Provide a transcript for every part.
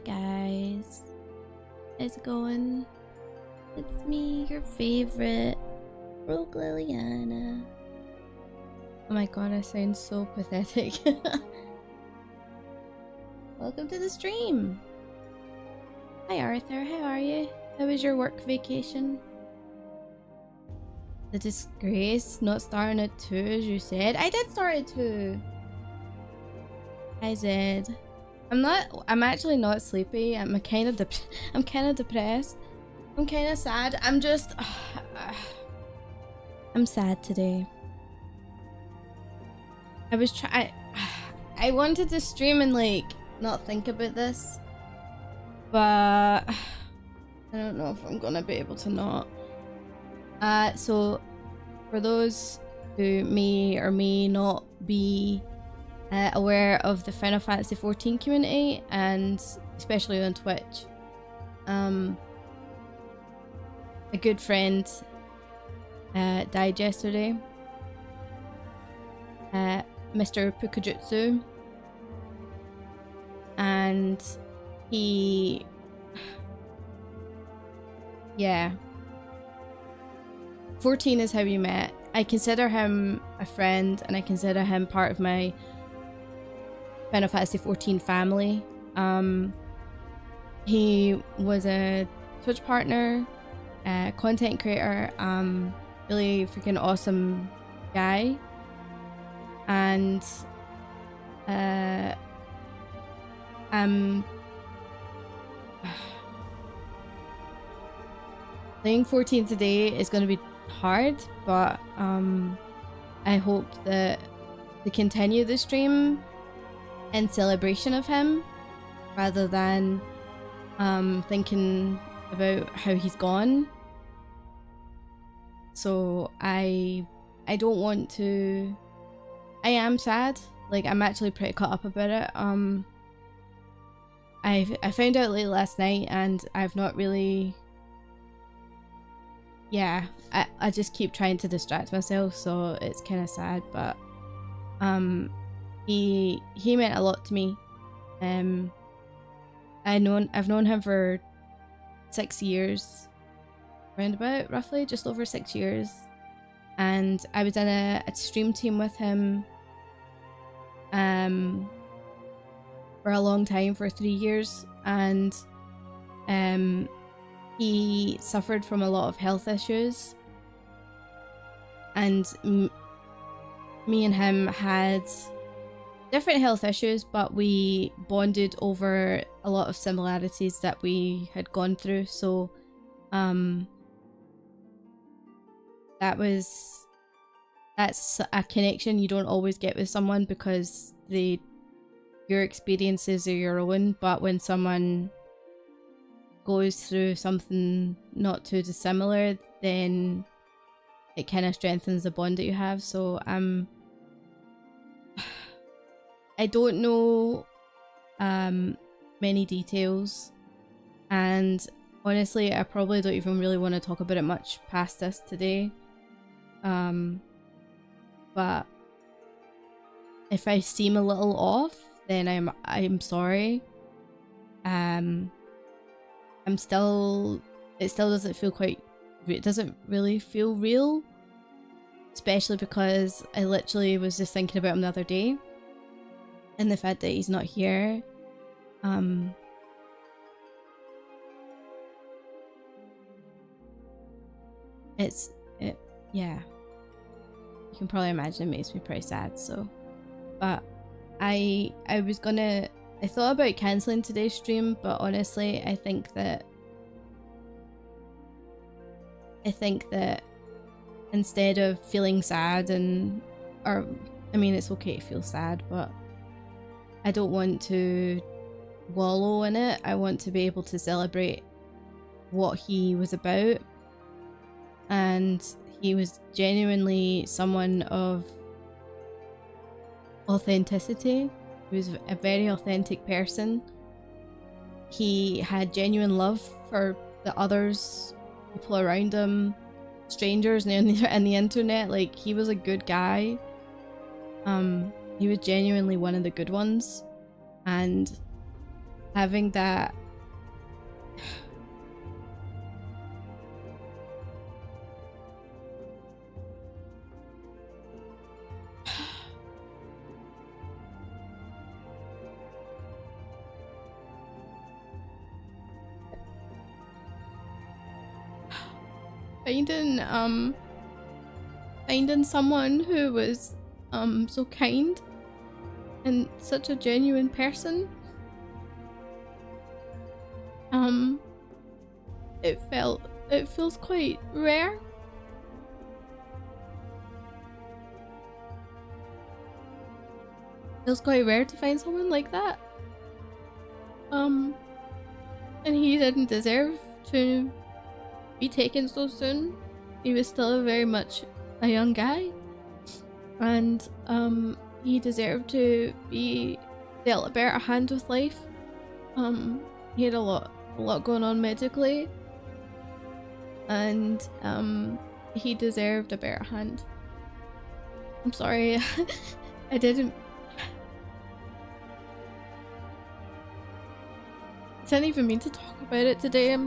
guys. How's it going? It's me, your favorite, Rogue Liliana. Oh my god, I sound so pathetic. Welcome to the stream. Hi Arthur, how are you? How was your work vacation? The disgrace, not starting at 2 as you said. I did start at 2. Hi Zed. I'm actually not sleepy. I'm kind of depressed. I'm kind of sad. I'm just I'm sad today. I wanted to stream and like not think about this, but I don't know if I'm gonna be able to not. So for those who may or may not be aware of the Final Fantasy XIV community, and especially on Twitch, a good friend died yesterday. Mr. Pukajutsu, and he, yeah, 14 is how we met. I consider him a friend, and I consider him part of my Final Fantasy XIV family. He was a Twitch partner, content creator, really freaking awesome guy, and playing 14 today is going to be hard, but I hope that to continue the stream in celebration of him rather than thinking about how he's gone. So I don't want to. I am sad. Like, I'm actually pretty caught up about it. I found out late last night, and I've not really. Yeah, I just keep trying to distract myself, so it's kind of sad. But he meant a lot to me. I've known him for 6 years, roundabout, roughly, just over 6 years, and I was in a stream team with him for a long time, for 3 years, and he suffered from a lot of health issues, and me and him had different health issues, but we bonded over a lot of similarities that we had gone through. So that's a connection you don't always get with someone, because your experiences are your own, but when someone goes through something not too dissimilar, then it kind of strengthens the bond that you have. So I don't know many details, and honestly I probably don't even really want to talk about it much past this today. But if I seem a little off, then I'm sorry. It still doesn't feel it doesn't really feel real, especially because I literally was just thinking about him the other day, and the fact that he's not here. Yeah, you can probably imagine it makes me pretty sad. So, but I thought about cancelling today's stream, but honestly I think that instead of feeling sad, I mean, it's okay to feel sad, but I don't want to wallow in it. I want to be able to celebrate what he was about, and he was genuinely someone of authenticity. He was a very authentic person. He had genuine love for the others, people around him, strangers and the internet. Like, he was a good guy. He was genuinely one of the good ones, and having that finding someone who was so kind and such a genuine person. It feels quite rare. Feels quite rare to find someone like that. And he didn't deserve to be taken so soon. He was still very much a young guy, and he deserved to be dealt a better hand with life. He had a lot going on medically, and he deserved a better hand. I'm sorry. I didn't even mean to talk about it today.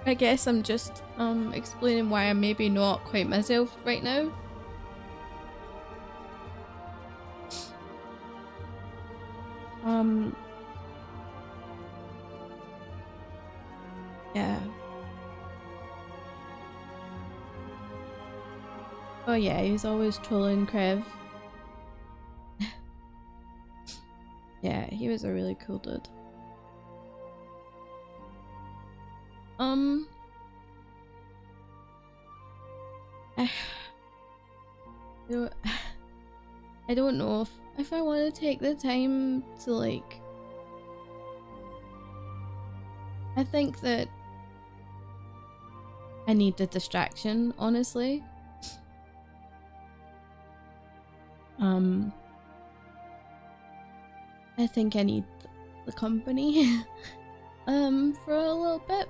I guess I'm just explaining why I'm maybe not quite myself right now. Yeah. Oh yeah, he's always trolling Krev. Yeah, he was a really cool dude. I don't know if I want to take the time to, like, I think that I need the distraction, honestly. I think I need the company for a little bit.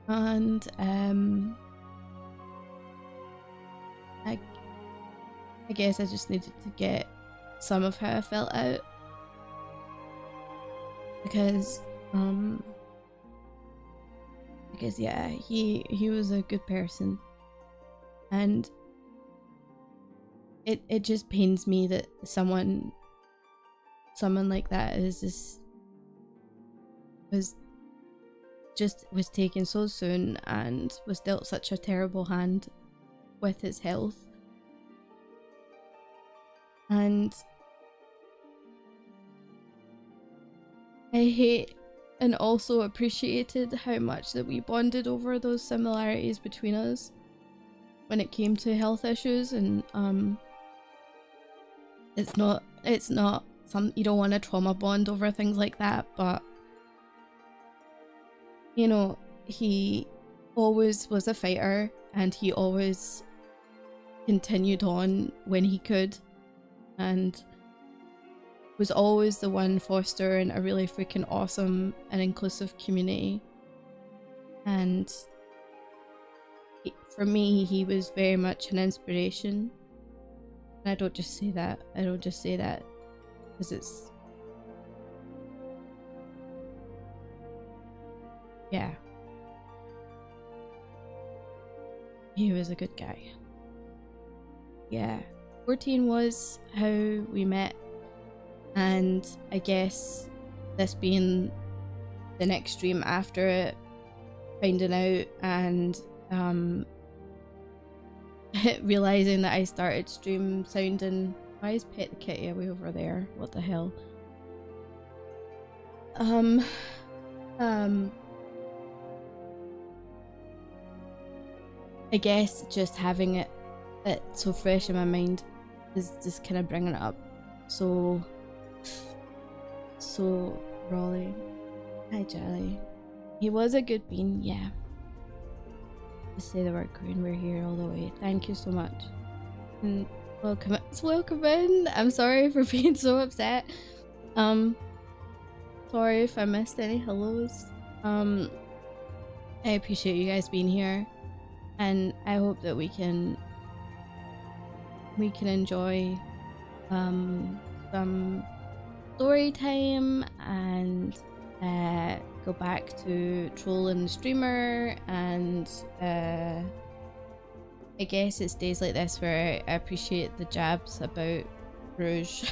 And I guess I just needed to get some of how I felt out, because yeah, he was a good person, and it just pains me that someone like that was taken so soon and was dealt such a terrible hand with his health. And I hate and also appreciated how much that we bonded over those similarities between us when it came to health issues. And it's not some, you don't want to trauma bond over things like that, but you know, he always was a fighter, and he always continued on when he could, and was always the one fostering a really freaking awesome and inclusive community. And for me, he was very much an inspiration. And I don't just say that because it's, yeah, he was a good guy. Yeah, 14 was how we met, and I guess this being the next stream after it, finding out and realizing that I started stream sounding, why is Pet the Kitty way over there? What the hell? I guess just having it so fresh in my mind is just kind of bringing it up. So Raleigh. Hi Jelly. He was a good bean, yeah. Just say the word Queen, we're here all the way. Thank you so much. And welcome in. I'm sorry for being so upset. Sorry if I missed any hellos. I appreciate you guys being here, and I hope that we can enjoy some story time and go back to trolling the streamer, and I guess it's days like this where I appreciate the jabs about Rouge.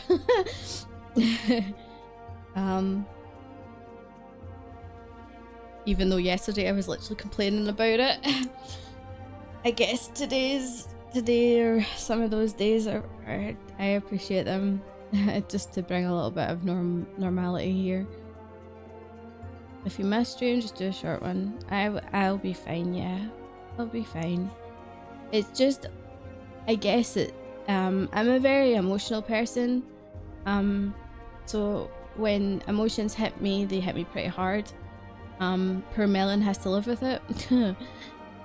Even though yesterday I was literally complaining about it. I guess today or some of those days are I appreciate them. Just to bring a little bit of normality here. If you miss stream, just do a short one. I'll be fine, yeah. I'll be fine. It's just, I guess I'm a very emotional person. So when emotions hit me, they hit me pretty hard. Poor Melon has to live with it.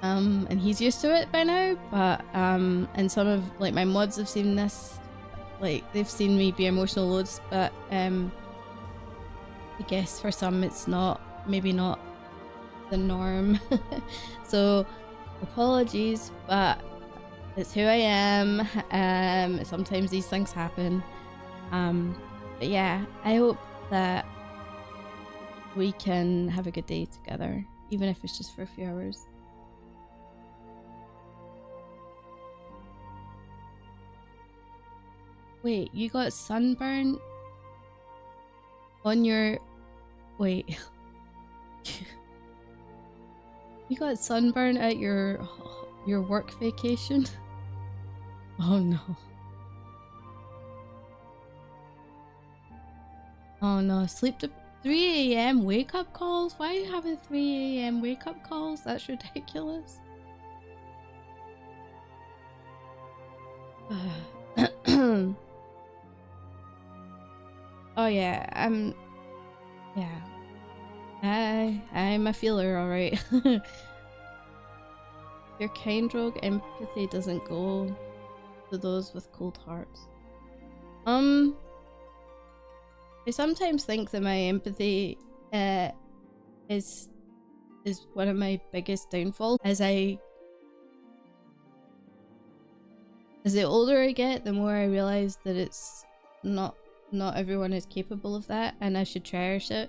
And he's used to it by now, but and some of like my mods have seen this, like they've seen me be emotional loads, but I guess for some it's maybe not the norm. So apologies, but it's who I am. Sometimes these things happen. But yeah, I hope that we can have a good day together, even if it's just for a few hours. Wait, you got sunburn on your... Wait. You got sunburn at your work vacation? Oh no. Oh no, sleep to 3 AM wake up calls? Why are you having 3 AM wake up calls? That's ridiculous. Oh yeah, I'm a feeler, alright. Your kind rogue empathy doesn't go to those with cold hearts. I sometimes think that my empathy is one of my biggest downfalls. As the older I get, the more I realize that it's not everyone is capable of that, and I should cherish it.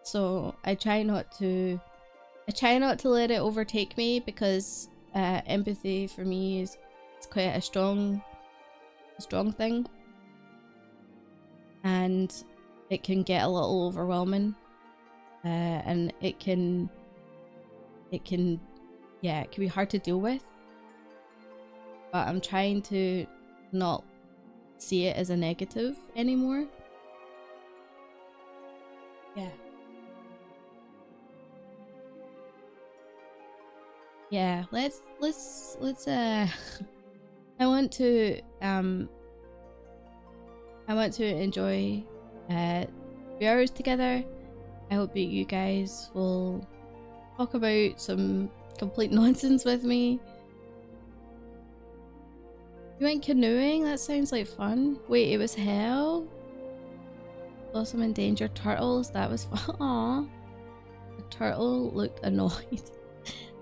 So I try not to let it overtake me, because empathy for me is quite a strong thing, and it can get a little overwhelming, and it can be hard to deal with. But I'm trying to not see it as a negative anymore. Yeah, let's I want to enjoy 3 hours together. I hope that you guys will talk about some complete nonsense with me. You went canoeing? That sounds like fun. Wait, it was hell? Saw some endangered turtles. That was fun. Aww. The turtle looked annoyed.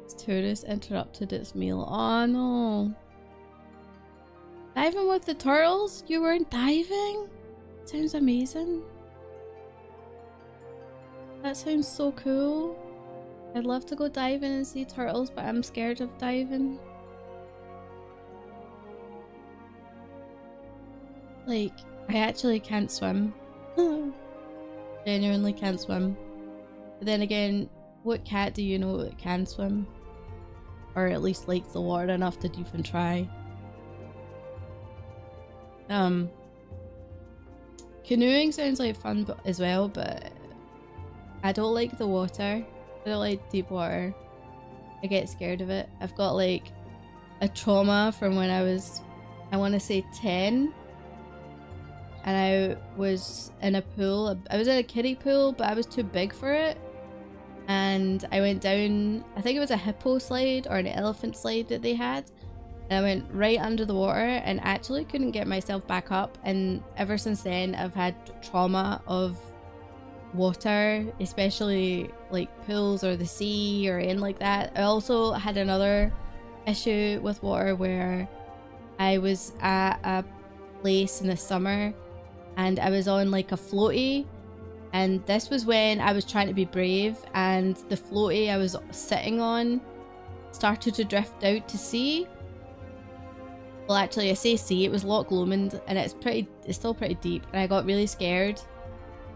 Its tourist interrupted its meal. Oh no. Diving with the turtles? You weren't diving? Sounds amazing. That sounds so cool. I'd love to go diving and see turtles, but I'm scared of diving. Like, I actually can't swim. Genuinely can't swim. But then again, what cat do you know that can swim? Or at least likes the water enough to even try? Canoeing sounds like fun as well, but I don't like the water. I don't like deep water. I get scared of it. I've got like a trauma from when I was, I want to say 10. And I was in a pool. I was in a kiddie pool, but I was too big for it. And I went down, I think it was a hippo slide or an elephant slide that they had. And I went right under the water and actually couldn't get myself back up. And ever since then, I've had trauma of water, especially like pools or the sea or anything like that. I also had another issue with water where I was at a place in the summer and I was on like a floaty, and this was when I was trying to be brave, and the floaty I was sitting on started to drift out to sea. Well, actually I say sea, it was Loch Lomond, and it's still pretty deep, and I got really scared.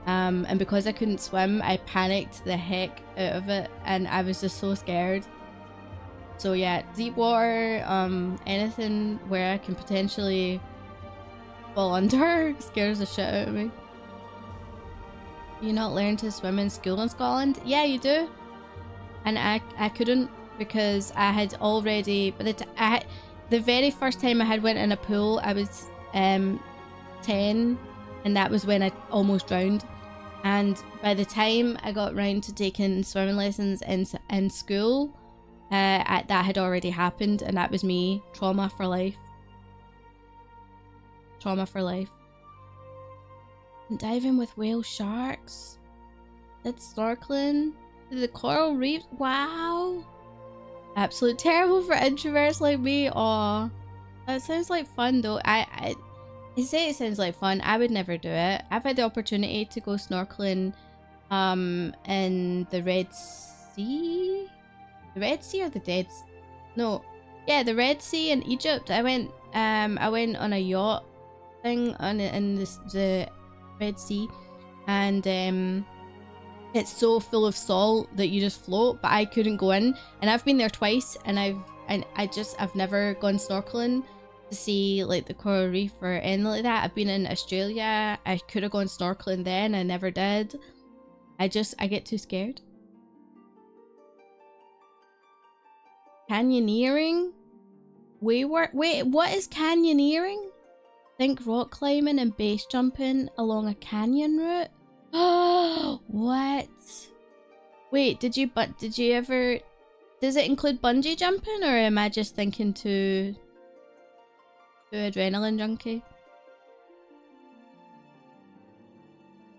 And because I couldn't swim, I panicked the heck out of it, and I was just so scared. So yeah, deep water, anything where I can potentially fall under scares the shit out of me. You not learn to swim in school in Scotland? Yeah, you do. And I couldn't, because I had already, but the very first time I had went in a pool, I was 10, and that was when I almost drowned. And by the time I got round to taking swimming lessons in school, that had already happened, and that was me. Trauma for life. Trauma for life. And diving with whale sharks. That's snorkeling. The coral reef. Wow. Absolute terrible for introverts like me. Aw. That sounds like fun though. I say it sounds like fun. I would never do it. I've had the opportunity to go snorkeling in the Red Sea? The Red Sea or the Dead Sea? No. Yeah, the Red Sea in Egypt. I went on a yacht thing in the Red Sea, and it's so full of salt that you just float, but I couldn't go in, and I've been there twice, and I've never gone snorkeling to see like the coral reef or anything like that. I've been in Australia. I could have gone snorkeling then. I never did. I get too scared. Canyoneering? Wait, what is canyoneering? Think rock climbing and base jumping along a canyon route? Oh, what? Wait, did you ever... Does it include bungee jumping, or am I just thinking too adrenaline junkie?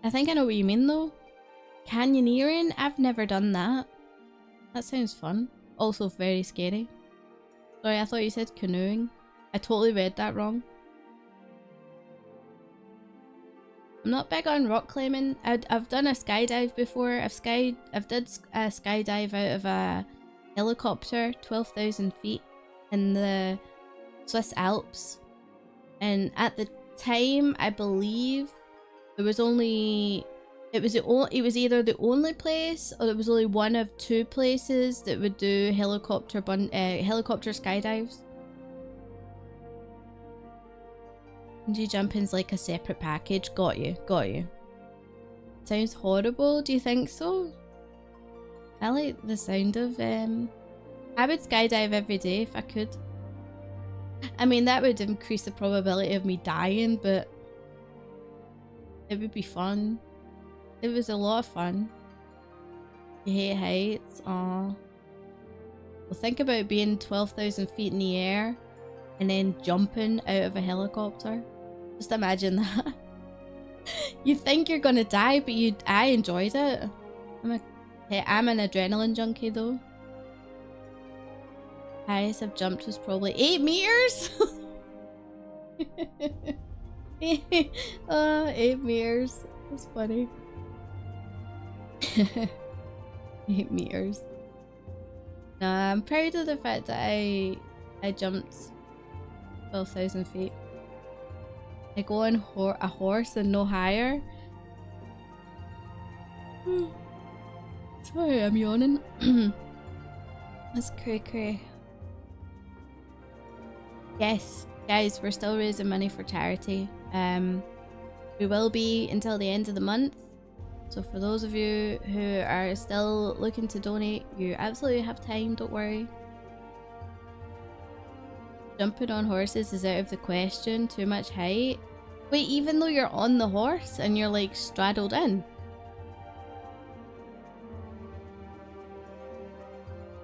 I think I know what you mean though. Canyoneering? I've never done that. That sounds fun. Also very scary. Sorry, I thought you said canoeing. I totally read that wrong. I'm not big on rock climbing. I've done a skydive before. I've did a skydive out of a helicopter, 12,000 feet in the Swiss Alps. And at the time, I believe there was only... It was either the only place, or it was only one of two places that would do helicopter skydives. Bungee jumping's like a separate package. Got you. Sounds horrible. Do you think so? I like the sound of I would skydive every day if I could. I mean, that would increase the probability of me dying, but it would be fun. It was a lot of fun. You hate heights? Aw. Well, think about being 12,000 feet in the air and then jumping out of a helicopter. Just imagine that. You think you're gonna die, but I enjoyed it. I'm an adrenaline junkie though. Highest I've jumped was probably 8 meters. 8 meters. That's funny. 8 meters. Nah, I'm proud of the fact that I jumped 12,000 feet. I go on a horse and no higher. Sorry, I'm yawning. That's cray. Yes, guys, we're still raising money for charity. We will be until the end of the month. So for those of you who are still looking to donate, you absolutely have time, don't worry. Jumping on horses is out of the question, too much height. Wait, even though you're on the horse and you're like straddled in?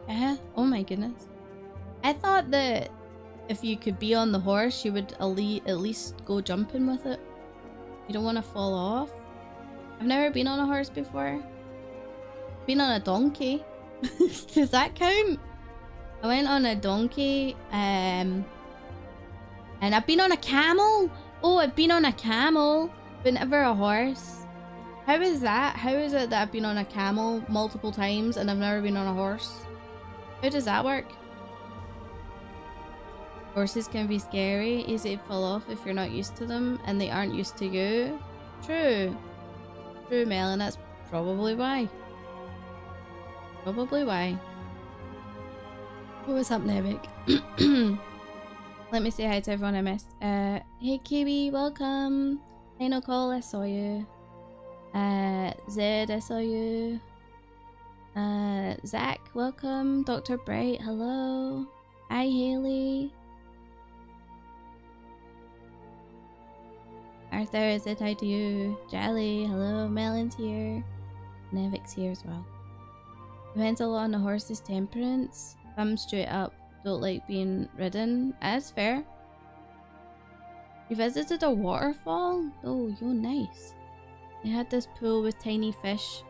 Yeah, oh my goodness. I thought that if you could be on the horse, you would at least go jumping with it. You don't want to fall off. I've never been on a horse before. Been on a donkey. Does that count? I went on a donkey, and I've been on a camel. Oh, I've been on a camel. But never a horse. How is that? How is it that I've been on a camel multiple times and I've never been on a horse? How does that work? Horses can be scary, easy to fall off if you're not used to them and they aren't used to you. True. True, Mel, and that's probably why. Probably why. What's up, Nevik? Let me say hi to everyone I missed. Hey Kiwi, welcome. Hey Nicole, I saw you. Zed, I saw you. Zach, welcome. Dr. Bright, hello. Hi Haley. Arthur, I said hi to you. Jolly, hello. Melon's here. Nevik's here as well. Depends a lot on the horse's temperance. Thumb straight up. Don't like being ridden. That's fair. You visited a waterfall? Oh, you're nice. They had this pool with tiny fish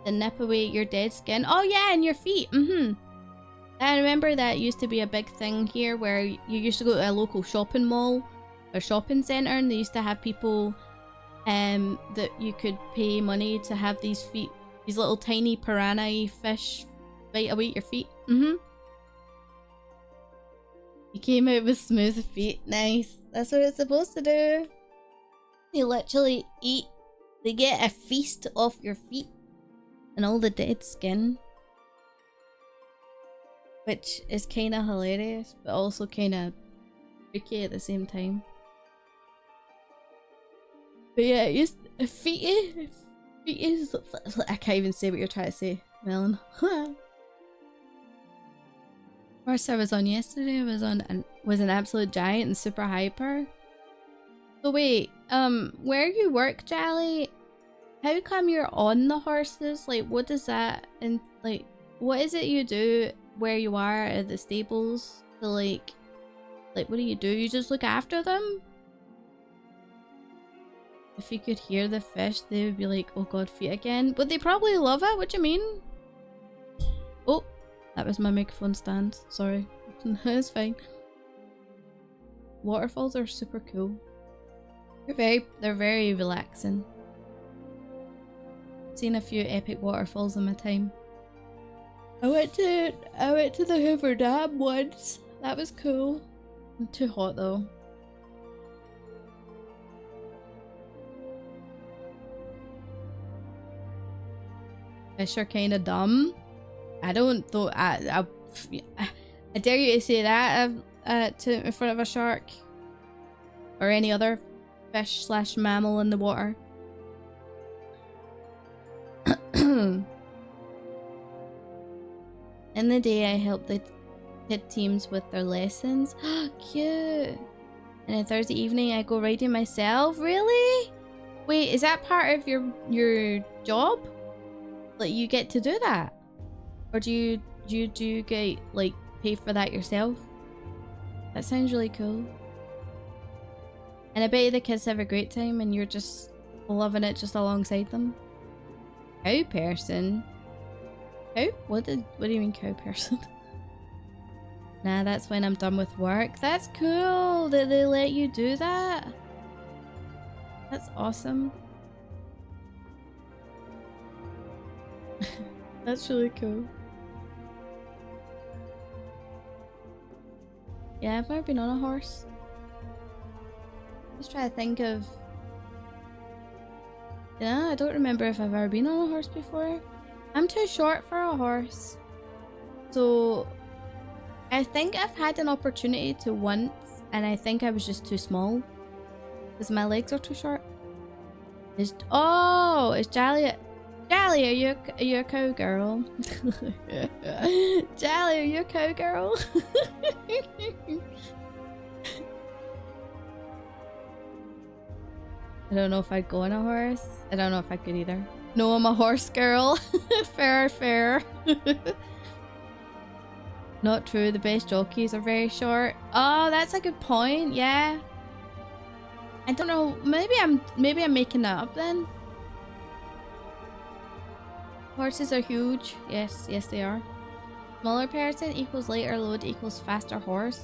that nip away your dead skin. Oh yeah, and your feet. I remember that used to be a big thing here where you used to go to a local shopping mall or shopping centre and they used to have people that you could pay money to have these feet, these little tiny piranha fish bite away your feet. You came out with smooth feet. Nice. That's what it's supposed to do. They literally eat. They get a feast off your feet and all the dead skin. Which is kind of hilarious, but also kind of freaky at the same time. But yeah, feet is... I can't even say what you're trying to say, Melon. Horse I was on yesterday was an absolute giant and super hyper. So wait, where you work, Jolly? How come you're on the horses? Like, what does that and like, what is it you do where you are at the stables? So like what do? You just look after them? If you could hear the fish, they would be like, oh god, feet again. But they probably love it. What do you mean? Oh, that was my microphone stand. Sorry. It's fine. Waterfalls are super cool. They're very relaxing. Seen a few epic waterfalls in my time. I went to the Hoover Dam once. That was cool. I'm too hot though. Fish are kind of dumb. I don't though. I dare you to say that in front of a shark or any other fish / mammal in the water. In the day, I help the kid teams with their lessons. Cute. And on Thursday evening, I go riding myself. Really? Wait, is that part of your job? Like, you get to do that? Or do you get, like, pay for that yourself? That sounds really cool. And I bet you the kids have a great time and you're just loving it just alongside them. Cow person? Cow? What do you mean cow person? Nah, that's when I'm done with work. That's cool that they let you do that. That's awesome. That's really cool. Yeah, I've never been on a horse. Just try to think of... Yeah, I don't remember if I've ever been on a horse before. I'm too short for a horse. So... I think I've had an opportunity to once, and I think I was just too small. Because my legs are too short. It's Jolly. Jolly, are you a cowgirl? Jolly, are you a cowgirl? I don't know if I'd go on a horse. I don't know if I could either. No, I'm a horse girl. Fair. Not true, the best jockeys are very short. Oh, that's a good point, yeah. I don't know, maybe I'm making that up then. Horses are huge. Yes they are. Smaller person equals lighter load equals faster horse.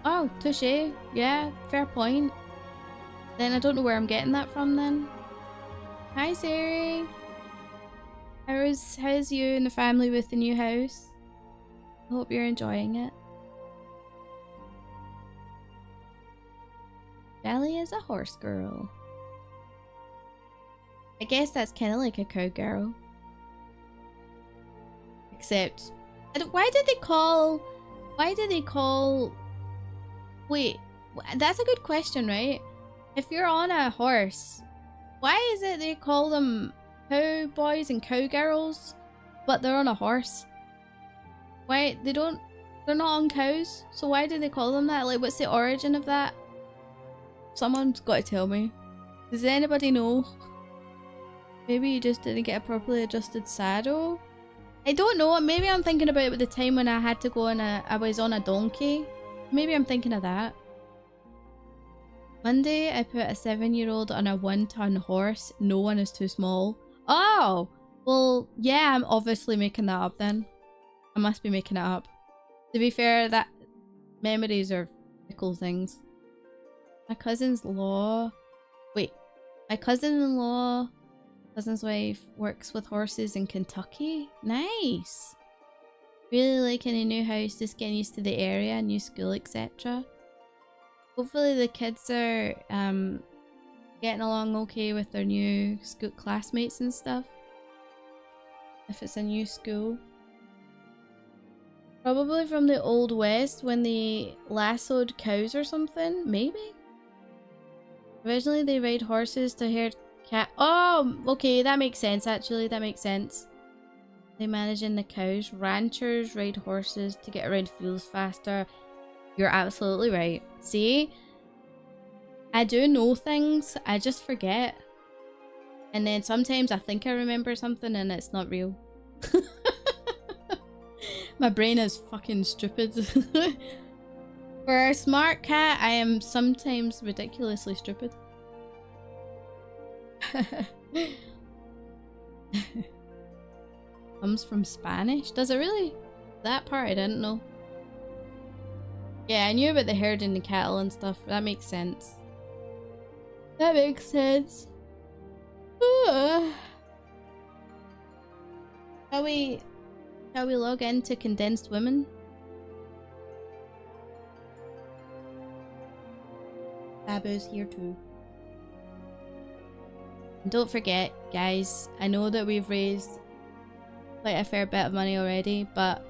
Oh, touche. Yeah, fair point. then I don't know where I'm getting that from then. Hi, Sari. How's you and the family with the new house? I hope you're enjoying it. Belly is a horse girl. I guess that's kind of like a cowgirl. Except, why did they call... Wait, that's a good question, right? If you're on a horse, why is it they call them cowboys and cowgirls, but they're on a horse? Why, they're not on cows, so why do they call them that? Like, what's the origin of that? Someone's got to tell me. Does anybody know? Maybe you just didn't get a properly adjusted saddle? I don't know, maybe I'm thinking about the time when I had to go on I was on a donkey. Maybe I'm thinking of that. Monday, I put a 7-year-old on a 1-ton horse. No one is too small. Oh! Well, yeah, I'm obviously making that up then. I must be making it up. To be fair, that memories are fickle things. My cousin's-in-law... Wait. My cousin's wife works with horses in Kentucky. Nice! Really liking a new house, just getting used to the area, new school, etc. Hopefully the kids are getting along okay with their new school classmates and stuff. If it's a new school. Probably from the Old West when they lassoed cows or something, maybe? Originally they ride horses to herd cat. Oh, okay, that makes sense actually, that makes sense. They managing the cows. Ranchers ride horses to get around fields faster. You're absolutely right. See? I do know things, I just forget. And then sometimes I think I remember something and it's not real. My brain is fucking stupid. For a smart cat, I am sometimes ridiculously stupid. Comes from Spanish? Does it really? That part I didn't know. Yeah, I knew about the herding the cattle and stuff. That makes sense. That makes sense. Shall we log into Condensed Women? Babu's here too. And don't forget, guys, I know that we've raised quite a fair bit of money already, but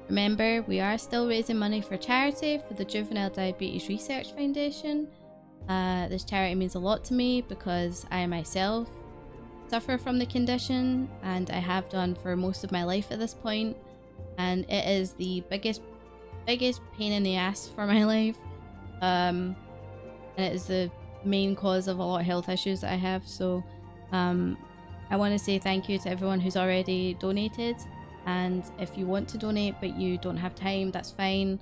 remember, we are still raising money for charity for the Juvenile Diabetes Research Foundation. This charity means a lot to me because I myself suffer from the condition and I have done for most of my life at this point, and it is the biggest pain in the ass for my life, and it is the main cause of a lot of health issues that I have. So I want to say thank you to everyone who's already donated, and if you want to donate but you don't have time, that's fine.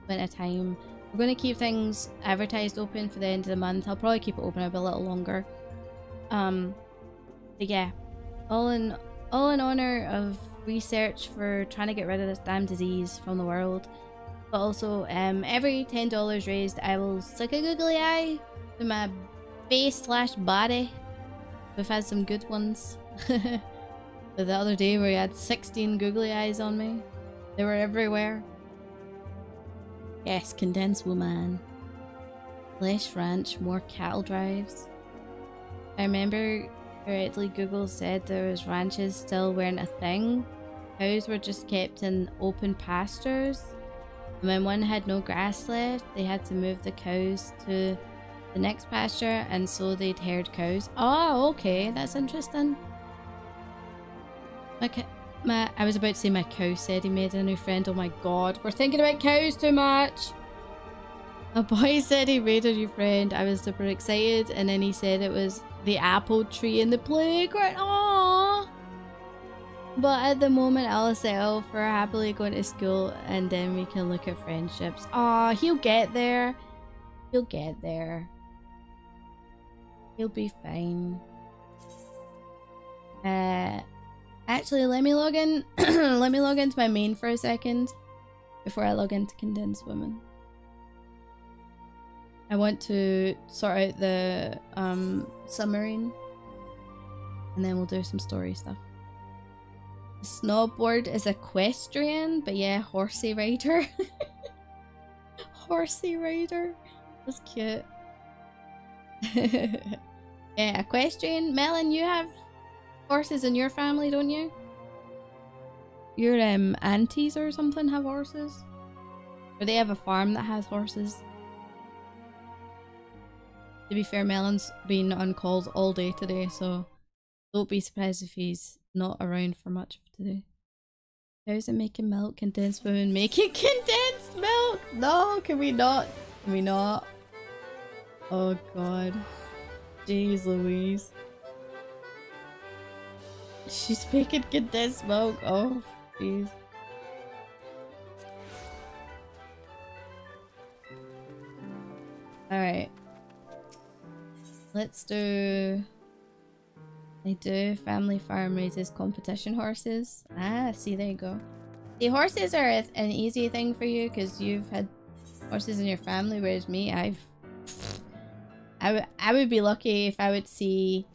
Plenty of time. We're going to keep things advertised open for the end of the month. I'll probably keep it open a little longer. But yeah, all in honor of research for trying to get rid of this damn disease from the world. But also, every $10 raised, I will stick a googly eye to my face/body. We've had some good ones. The other day we had 16 googly eyes on me. They were everywhere. Yes, Condensed Woman. Less ranch, more cattle drives. I remember correctly, Google said there was ranches still weren't a thing. Cows were just kept in open pastures. And when one had no grass left, they had to move the cows to the next pasture, and so they'd herd cows. Oh, okay, that's interesting. I was about to say my cow said he made a new friend. Oh my god, we're thinking about cows too much. A boy said he made a new friend. I was super excited, and then he said it was the apple tree in the playground. Aww. But at the moment, I'll settle for happily going to school, and then we can look at friendships. Aw, he'll get there. He'll get there. He'll be fine. Actually, let me log in. Let me log into my main for a second before I log into Condensed Women. I want to sort out the submarine, and then we'll do some story stuff. Snowboard is equestrian, but yeah, horsey rider. Horsey rider. That's cute. Yeah, equestrian. Melon, you have horses in your family, don't you? Your aunties or something have horses? Or they have a farm that has horses? To be fair, Melon's been on calls all day today, so don't be surprised if he's not around for much of today. How's it making milk? Condensed women making condensed milk? No, can we not? Can we not? Oh god. Jeez Louise. She's making condensed milk. Oh, jeez. Alright. Let's do... They do. Family farm raises competition horses. Ah, see, there you go. See, horses are an easy thing for you because you've had horses in your family, whereas me, I would be lucky if I would see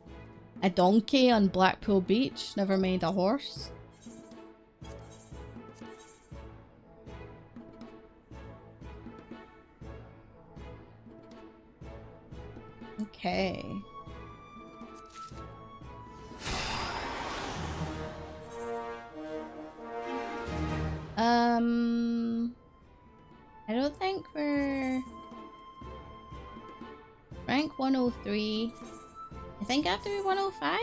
a donkey on Blackpool Beach, never mind a horse. Okay. I don't think we're rank 103. I think I have to be 105.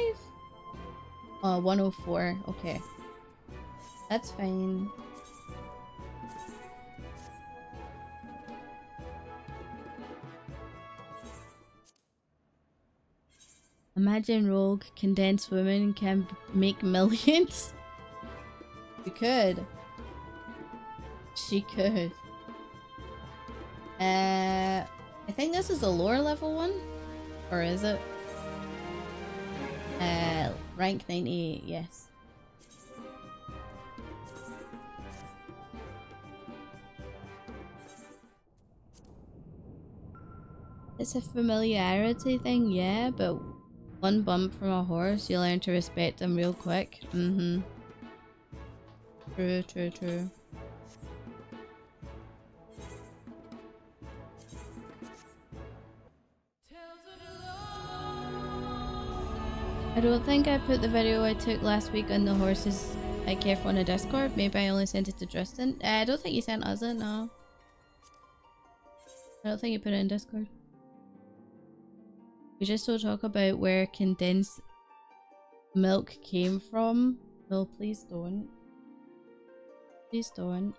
Oh, 104. Okay. That's fine. Imagine rogue condensed women can make millions. You could. She could. I think this is a lower level one. Or is it? Rank 98, yes. It's a familiarity thing, yeah, but one bump from a horse, you learn to respect them real quick. Mm-hmm. True, true, true. I don't think I put the video I took last week on the horses I care for on a Discord. Maybe I only sent it to Tristan. I don't think you sent us it, no. I don't think you put it in Discord. We just don't talk about where condensed milk came from. No, please don't. Please don't.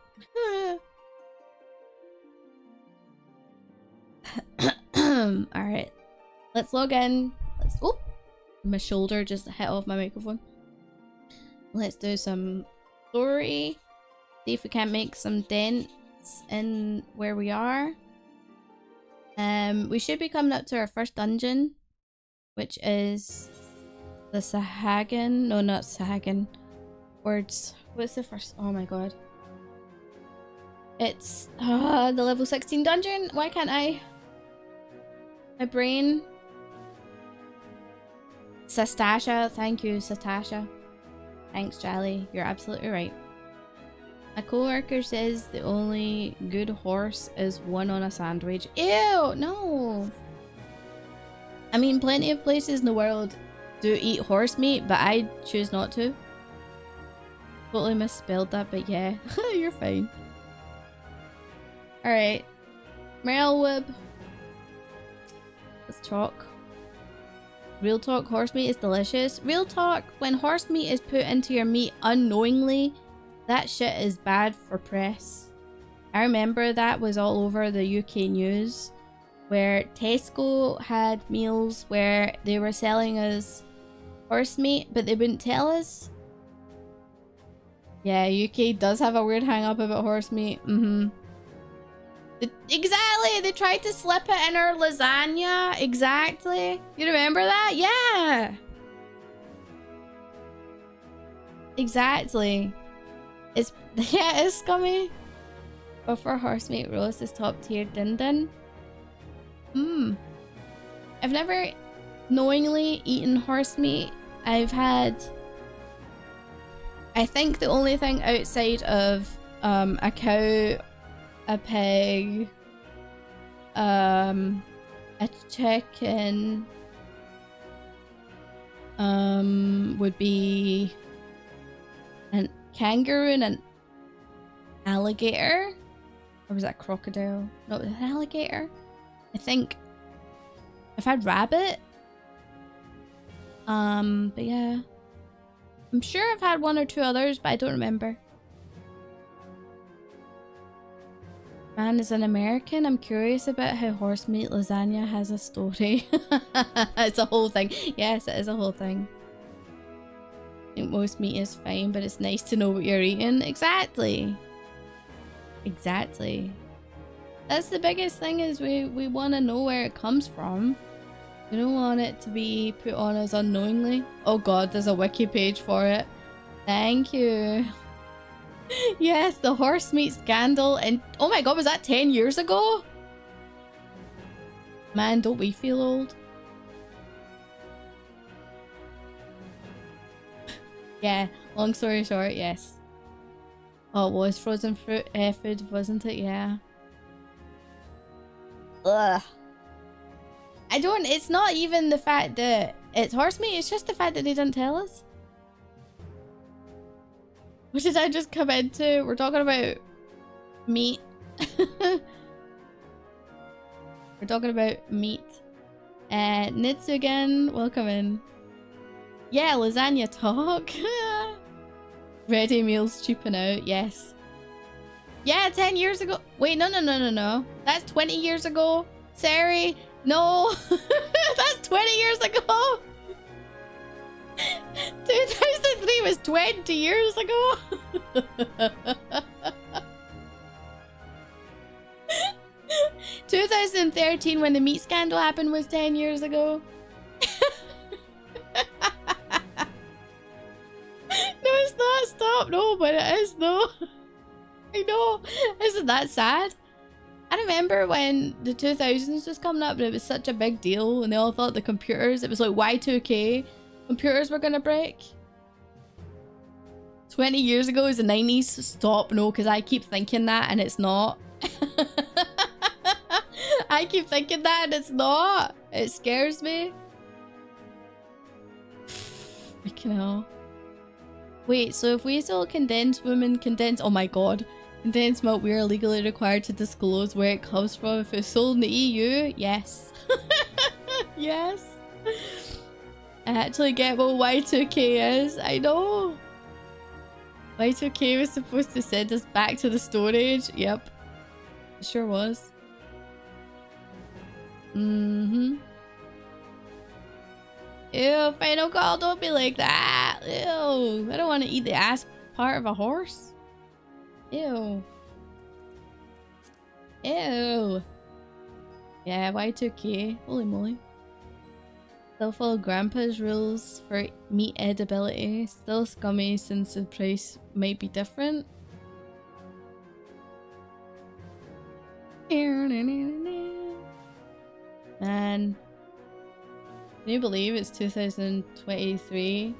Alright. Let's log in. Let's... Oh! My shoulder just hit off my microphone. Let's do some story. See if we can't make some dents in where we are. We should be coming up to our first dungeon, which is the Sahagan. No, not Sahagan. Words. What's the first? Oh my god. It's the level 16 dungeon. Why can't I? My brain. Sastasha, thank you, Satasha. Thanks, Jolly. You're absolutely right. A co-worker says the only good horse is one on a sandwich. Ew, no. I mean, plenty of places in the world do eat horse meat, but I choose not to. Totally misspelled that, but yeah, you're fine. Alright. Merylwib. Let's talk. Real talk, horse meat is delicious. Real talk, when horse meat is put into your meat unknowingly, that shit is bad for press. I remember that was all over the UK news, where Tesco had meals where they were selling us horse meat, but they wouldn't tell us. Yeah, UK does have a weird hang up about horse meat. Exactly! They tried to slip it in our lasagna. Exactly. You remember that? Yeah! Exactly. It's... Yeah, it's scummy. But for horse meat roast is top tier din din. I've never knowingly eaten horse meat. I've had, I think the only thing outside of a cow, a pig, a chicken, would be a kangaroo and an alligator. Or was that crocodile? No, it was an alligator. I think I've had rabbit. But yeah. I'm sure I've had one or two others, but I don't remember. Man is an American. I'm curious about how horse meat lasagna has a story. It's a whole thing. Yes, it is a whole thing. I think most meat is fine, but it's nice to know what you're eating. Exactly. Exactly. That's the biggest thing, is we want to know where it comes from. We don't want it to be put on us unknowingly. Oh god, there's a wiki page for it. Thank you. Yes, the horse meat scandal. And oh my god, was that 10 years ago? Man, don't we feel old? Yeah, long story short, yes. Oh, it was frozen fruit food, wasn't it? Yeah. Ugh. It's not even the fact that it's horse meat, it's just the fact that they didn't tell us. What did I just come into? We're talking about meat. We're talking about meat. Nitsu again, welcome in. Yeah, lasagna talk. Ready meals cheaping out, yes. Yeah, 10 years ago. Wait, no. That's 20 years ago. Sorry. No. That's 20 years ago. 2003 was 20 years ago. 2013, when the meat scandal happened, was 10 years ago. No, it's not. Stop. No, but it is though. I know. Isn't that sad? I remember when the 2000s was coming up and it was such a big deal and they all thought the computers, it was like Y2K, computers were gonna break. 20 years ago is the 90s. Stop. No, because I keep thinking that and it's not. I keep thinking that and it's not. It scares me. Freaking hell. Wait, so if we sell condensed oh my god. Condensed milk, we are legally required to disclose where it comes from if it's sold in the EU? Yes. Yes. I actually get what Y2K is. I know. Y2K was supposed to send us back to the Stone Age. Yep. It sure was. Mm-hmm. Ew, Final Call, don't be like that. Ew. I don't want to eat the ass part of a horse. Ew. Ew. Yeah, Y2K. Holy moly. Still follow Grandpa's rules for meat edibility. Still scummy since the price might be different. Man. Can you believe it's 2023?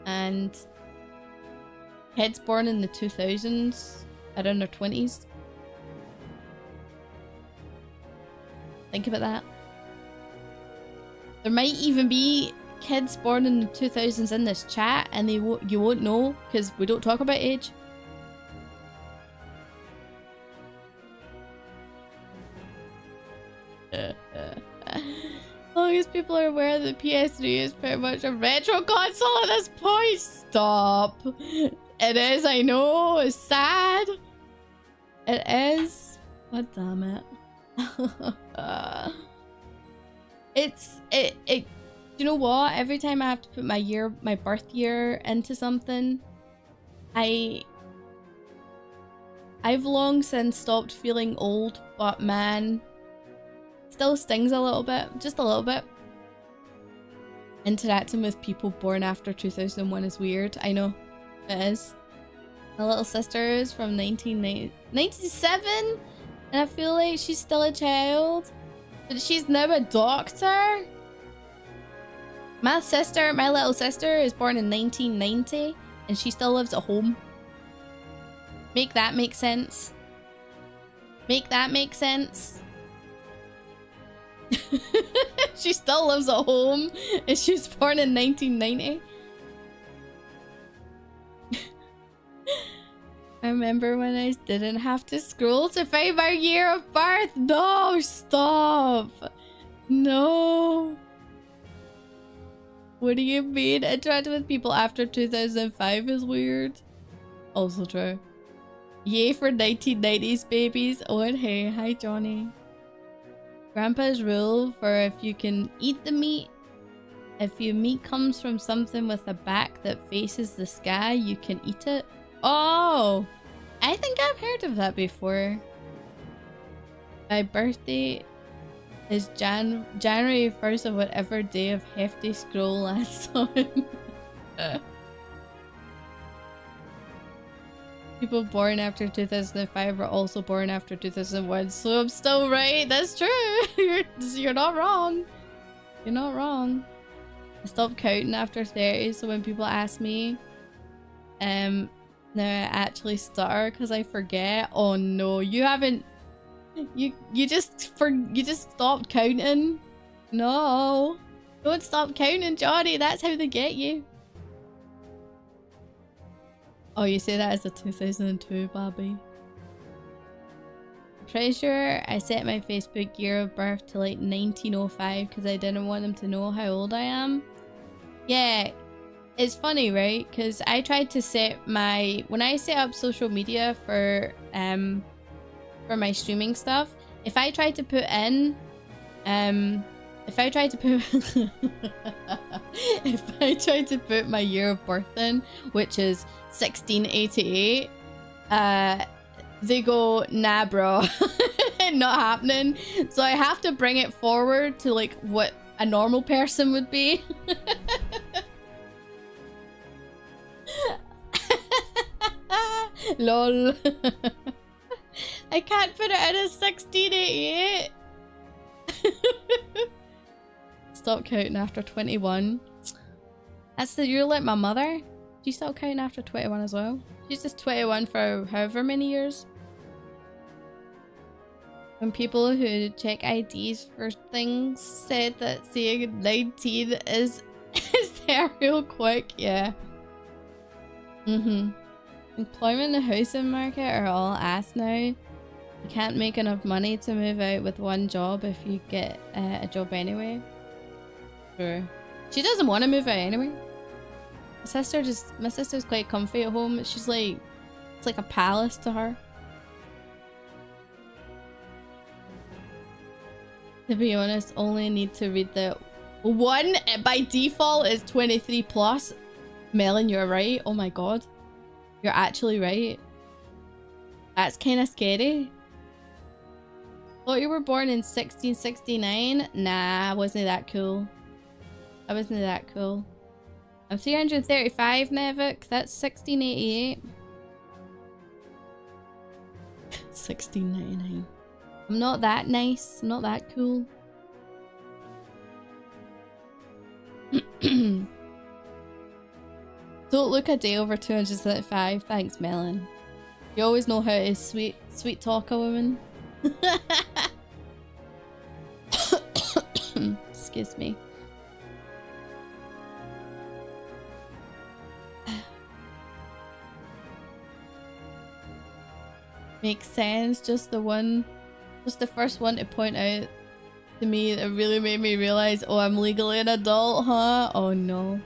And kids born in the 2000s are in their 20s. Think about that. There might even be kids born in the 2000s in this chat and you won't know because we don't talk about age. As long as people are aware that PS3 is pretty much a retro console at this point. Stop. It is, I know. It's sad. It is. God damn it. You know what? Every time I have to put my birth year into something, I've long since stopped feeling old, but man, still stings a little bit, just a little bit. Interacting with people born after 2001 is weird. I know, it is. My little sister is from 1997. And I feel like she's still a child. But she's now a doctor. My little sister is born in 1990 and she still lives at home. Make that make sense. Make that make sense. She still lives at home and she was born in 1990. I remember when I didn't have to scroll to find my year of birth. No, stop. No. What do you mean? Interacting with people after 2005 is weird. Also true. Yay for 1990s babies. Oh, and hey, hi Johnny. Grandpa's rule for if you can eat the meat. If your meat comes from something with a back that faces the sky, you can eat it. Oh, I think I've heard of that before. My birthday is January 1st of whatever day of hefty scroll last time. People born after 2005 are also born after 2001, so I'm still right. That's true. You're not wrong. You're not wrong. I stopped counting after 30, so when people ask me, now I actually stutter because I forget. Oh no, you haven't. You just stopped counting. No, don't stop counting, Johnny. That's how they get you. Oh, you say that as a 2002 Bobby. I'm pretty sure I set my Facebook year of birth to like 1905 because I didn't want them to know how old I am. Yeah, it's funny, right? Because I tried to set my... When I set up social media for my streaming stuff, if I tried to put in... If I tried to put my year of birth in, which is 1688, they go, nah bro, not happening. So I have to bring it forward to like what a normal person would be. Lol. I can't put it in as 1688. Stop counting after 21. That's the... You're like my mother. Do you stop counting after 21 as well? She's just 21 for however many years. When people who check IDs for things said that saying 19 is there real quick. Yeah. Employment and housing market are all ass now. You can't make enough money to move out with one job if you get a job anyway. True. She doesn't want to move out anyway. My sister's quite comfy at home. She's like, it's like a palace to her. To be honest, only need to read the one by default is 23 plus. Melon, you're right. Oh my god. You're actually right. That's kind of scary. Thought you were born in 1669? Nah, wasn't that cool. I wasn't that cool. I'm 335, Nevik. That's 1688. 1699. I'm not that nice. I'm not that cool. Don't look a day over 235. Thanks, Melon. You always know how to sweet talk a woman. Excuse me. Makes sense. Just the first one to point out to me that really made me realize, oh, I'm legally an adult, huh? Oh no.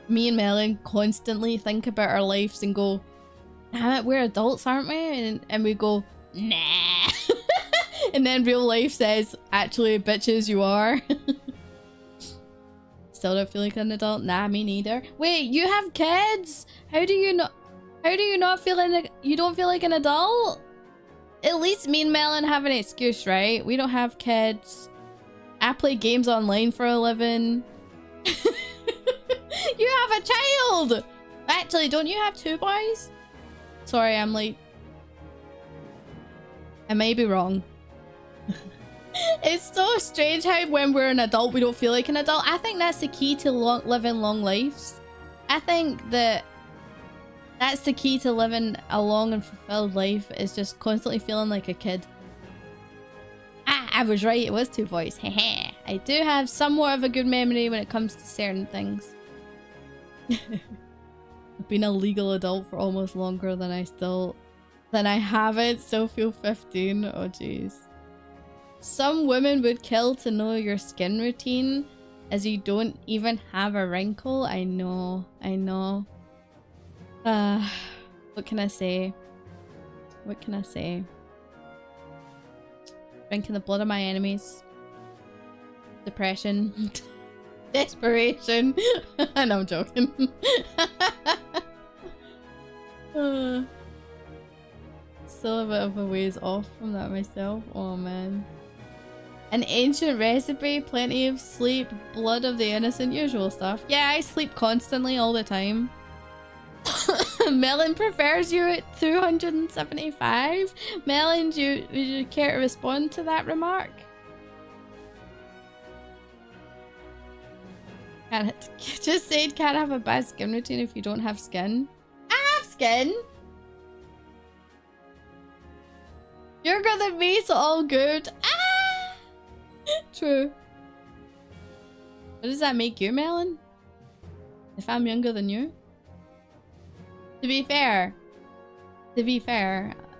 Me and Melon constantly think about our lives and go, damn it, we're adults, aren't we? And we go, nah. And then real life says, actually, bitches, you are. Still don't feel like an adult? Nah, me neither. Wait, you have kids? How do you not feel like... You don't feel like an adult? At least me and Melon have an excuse, right? We don't have kids. I play games online for a living. You have a child! Actually, don't you have two boys? Sorry, I'm like... I may be wrong. It's so strange how when we're an adult we don't feel like an adult. I think that's the key to living long lives. I think that that's the key to living a long and fulfilled life, is just constantly feeling like a kid. Ah, I was right, it was 2 voice. Heh. I do have somewhat of a good memory when it comes to certain things. I've been a legal adult for almost longer than I haven't, still feel 15. Oh jeez. Some women would kill to know your skin routine, as you don't even have a wrinkle. I know. What can I say? What can I say? Drinking the blood of my enemies. Depression. Desperation. And I'm joking. Still a bit of a ways off from that myself. Oh man. An ancient recipe, plenty of sleep, blood of the innocent, usual stuff. Yeah, I sleep constantly all the time. Melon prefers you at 275. Melon, would you care to respond to that remark? Just said can't have a bad skin routine if you don't have skin. I have skin! Younger than me, so all good. Ah! True. What does that make you, Melon? If I'm younger than you? To be fair,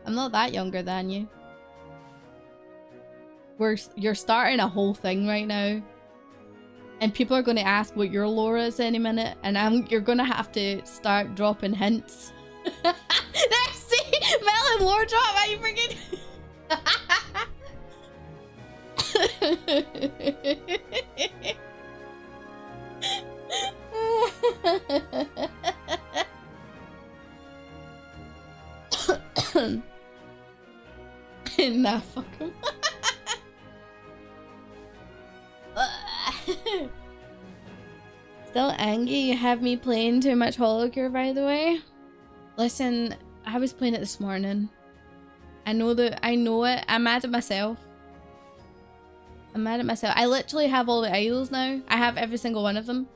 I'm not that younger than you. You're starting a whole thing right now. And people are going to ask what your lore is any minute, and you're going to have to start dropping hints. There, see? Melon lore drop, are you freaking... Nah, fuck him. Still angry you have me playing too much Holocure, by the way? Listen, I was playing it this morning. I know it. I'm mad at myself. I literally have all the idols now. I have every single one of them.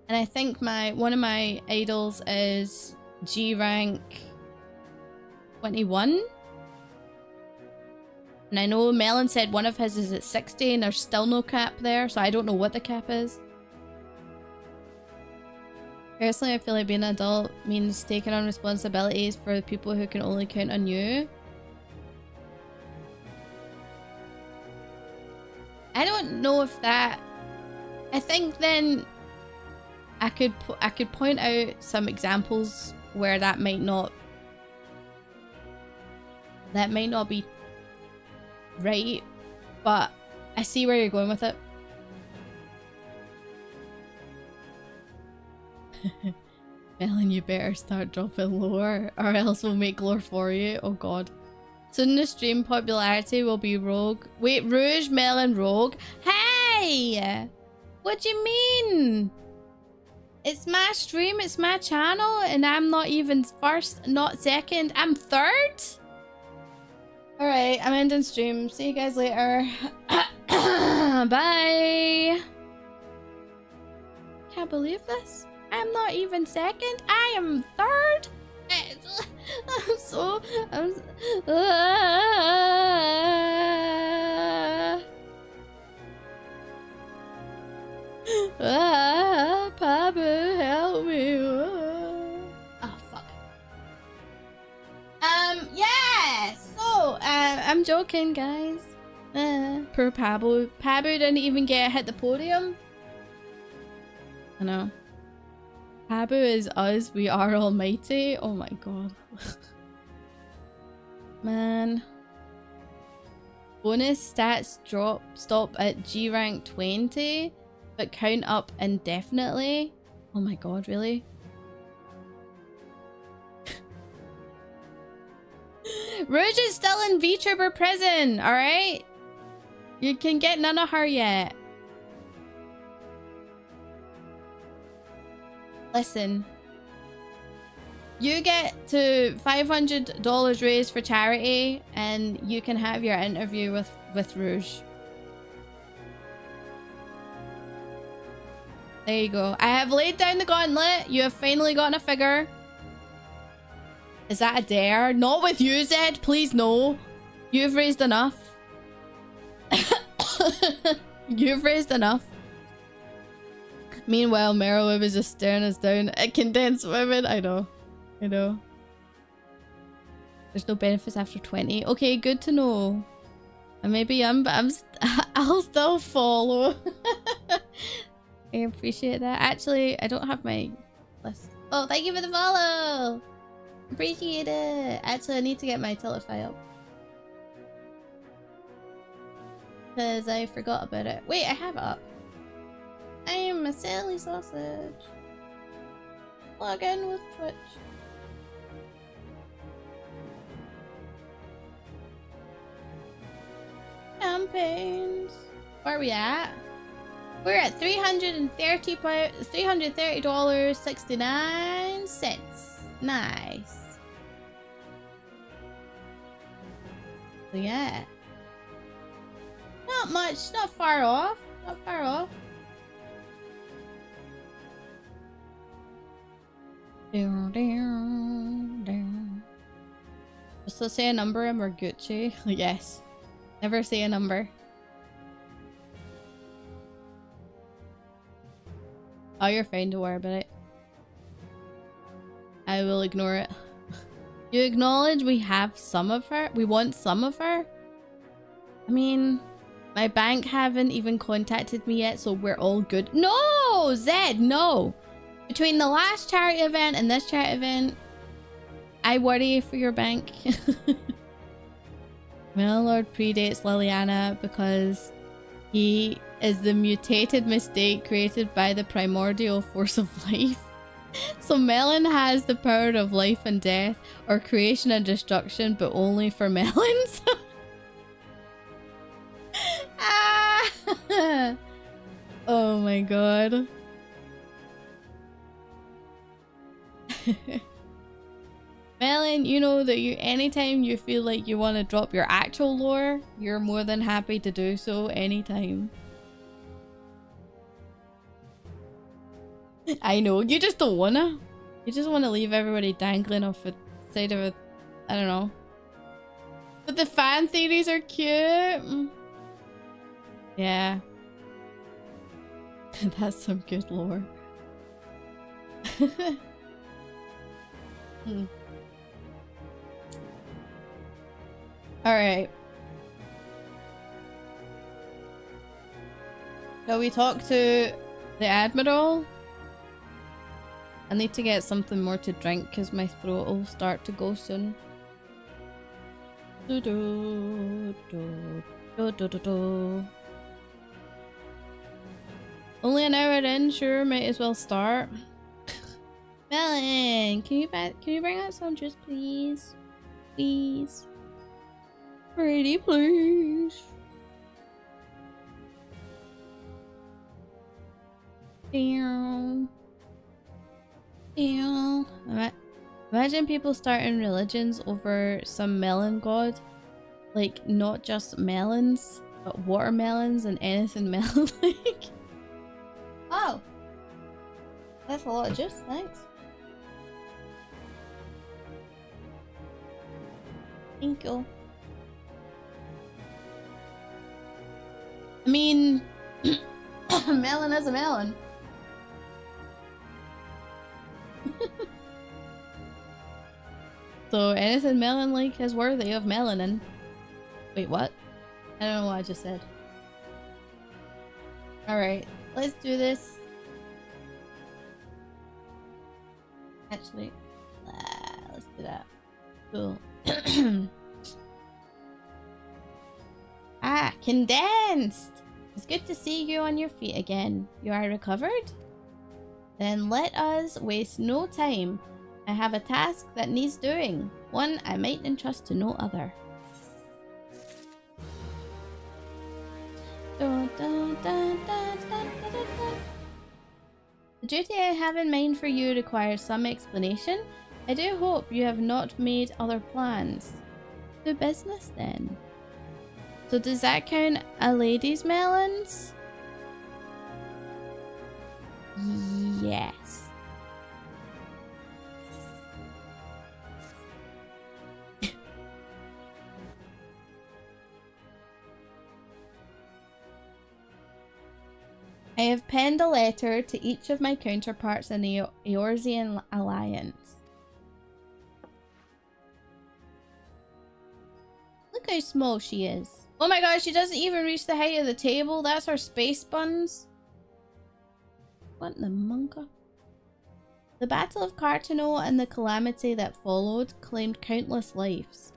And I think one of my idols is G rank 21. And I know Melon said one of his is at 60 and there's still no cap there, so I don't know what the cap is. Personally, I feel like being an adult means taking on responsibilities for people who can only count on you. I don't know if that... I think then I could point out some examples where that might not be right, but I see where you're going with it. Melon, you better start dropping lore or else we'll make lore for you. Oh god. Soon the stream popularity will be Rogue. Wait, Rouge, Melon, Rogue? Hey! What do you mean? It's my stream, it's my channel, and I'm not even first, not second, I'm third? Alright, I'm ending stream. See you guys later. Bye! Can't believe this. I'm not even second, I am third? Papa, help me. Oh, fuck. Yeah, so, I'm joking, guys. Poor Pablo. Pablo didn't even hit the podium. I know. Pablo is us, we are almighty. Oh my god. Man. Bonus stats stop at G rank 20, but count up indefinitely. Oh my god, really? Rouge is still in Vtuber prison, alright? You can get none of her yet. Listen. You get to $500 raised for charity, and you can have your interview with Rouge. There you go. I have laid down the gauntlet. You have finally gotten a figure. Is that a dare? Not with you, Zed. Please, no. You've raised enough. You've raised enough. Meanwhile, Meryl was just staring us down at condensed women. I know. I know. There's no benefits after 20. Okay, good to know. And maybe I'll still follow. I appreciate that. Actually, I don't have my list. Oh, thank you for the follow. Appreciate it. Actually, I need to get my Tiltify up. Because I forgot about it. Wait, I have it up. I'm a silly sausage. Log in with Twitch. Campaigns. Where are we at? We're at $330.69. Nice. So yeah. Not much, not far off. Not far off. Just to say a number and we're Gucci. Yes. Never say a number. Oh, you're fine, don't worry about it. I will ignore it. You acknowledge we have some of her? We want some of her? I mean, my bank haven't even contacted me yet, so we're all good. No! Zed, no! Between the last charity event and this charity event, I worry for your bank. Melord predates Liliana because he is the mutated mistake created by the primordial force of life. So Melon has the power of life and death, or creation and destruction, but only for melons. Ah! Oh my god. Melon, you know that anytime you feel like you want to drop your actual lore, you're more than happy to do so anytime. I know, you just don't wanna. You just want to leave everybody dangling off the side of a... I don't know. But the fan theories are cute. Yeah. That's some good lore. Alright. Shall we talk to the Admiral? I need to get something more to drink because my throat will start to go soon. Do do do do do do do. Only an hour in, sure, might as well start. Melon, can you bring out some juice, please? Please. Pretty, please. Damn. Damn. Imagine people starting religions over some melon god. Like, not just melons, but watermelons and anything melon-like. Oh. That's a lot of juice, thanks. Thank you. I mean, melon is a melon. So anything melon-like is worthy of melanin. Wait, what? I don't know what I just said. Alright, let's do this. Actually, let's do that. Cool. Ah, condensed! It's good to see you on your feet again. You are recovered? Then let us waste no time. I have a task that needs doing. One I might entrust to no other. The duty I have in mind for you requires some explanation. I do hope you have not made other plans. Do business then. So does that count a lady's melons? Yes. I have penned a letter to each of my counterparts in the Eorzean Alliance. Look how small she is. Oh my gosh, she doesn't even reach the height of the table. That's her space buns. What in the monka? The Battle of Cartano and the calamity that followed claimed countless lives.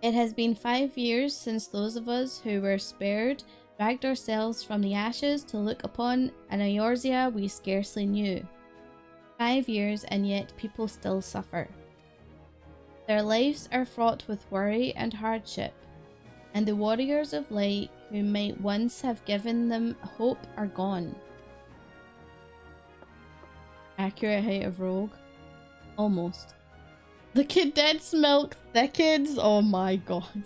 It has been 5 years since those of us who were spared dragged ourselves from the ashes to look upon an Eorzea we scarcely knew. 5 years, and yet people still suffer. Their lives are fraught with worry and hardship, and the warriors of light who might once have given them hope are gone. Accurate height of rogue? Almost. The condensed milk thickens. Oh my god.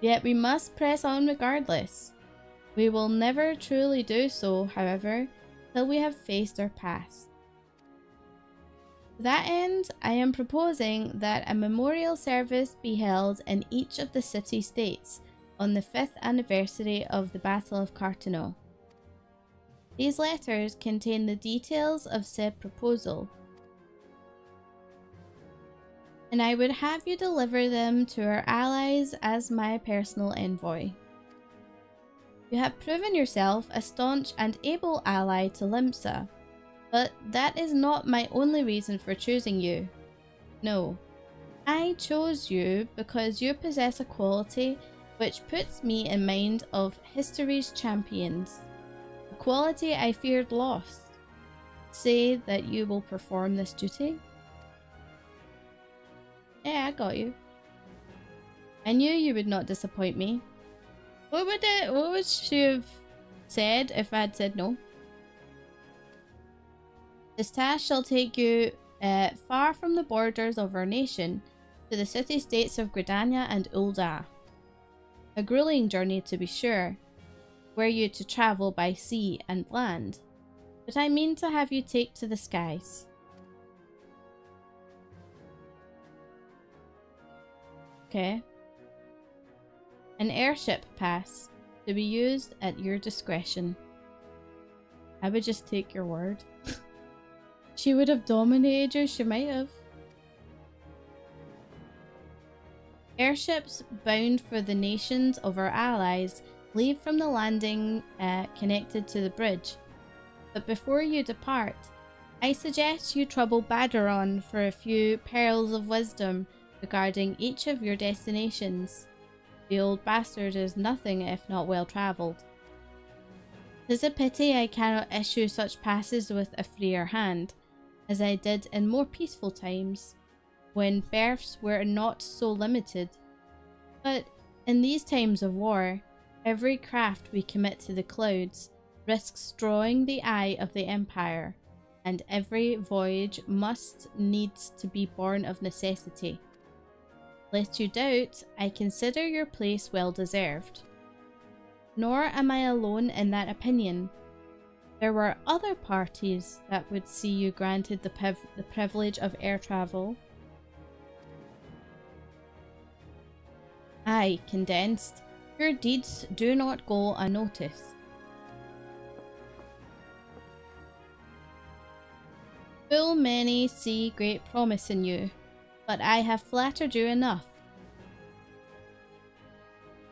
Yet we must press on regardless. We will never truly do so, however, till we have faced our past. To that end, I am proposing that a memorial service be held in each of the city-states on the 5th anniversary of the Battle of Cartano. These letters contain the details of said proposal, and I would have you deliver them to our allies as my personal envoy. You have proven yourself a staunch and able ally to Limsa, but that is not my only reason for choosing you. No, I chose you because you possess a quality which puts me in mind of history's champions, a quality I feared lost. Say that you will perform this duty? Yeah, I got you. I knew you would not disappoint me. What would she have said if I had said no? This task shall take you far from the borders of our nation to the city-states of Gridania and Ul'dah. A grueling journey, to be sure, were you to travel by sea and land, but I mean to have you take to the skies. Okay. An airship pass to be used at your discretion. I would just take your word. She would have dominated you, she might have. Airships bound for the nations of our allies leave from the landing connected to the bridge. But before you depart, I suggest you trouble Badaron for a few pearls of wisdom regarding each of your destinations. The old bastard is nothing if not well travelled. 'Tis a pity I cannot issue such passes with a freer hand, as I did in more peaceful times, when berths were not so limited. But in these times of war, every craft we commit to the clouds risks drawing the eye of the Empire, and every voyage must needs to be born of necessity. Lest you doubt, I consider your place well deserved. Nor am I alone in that opinion. There were other parties that would see you granted the privilege of air travel. Aye, condensed, your deeds do not go unnoticed. Full many see great promise in you, but I have flattered you enough.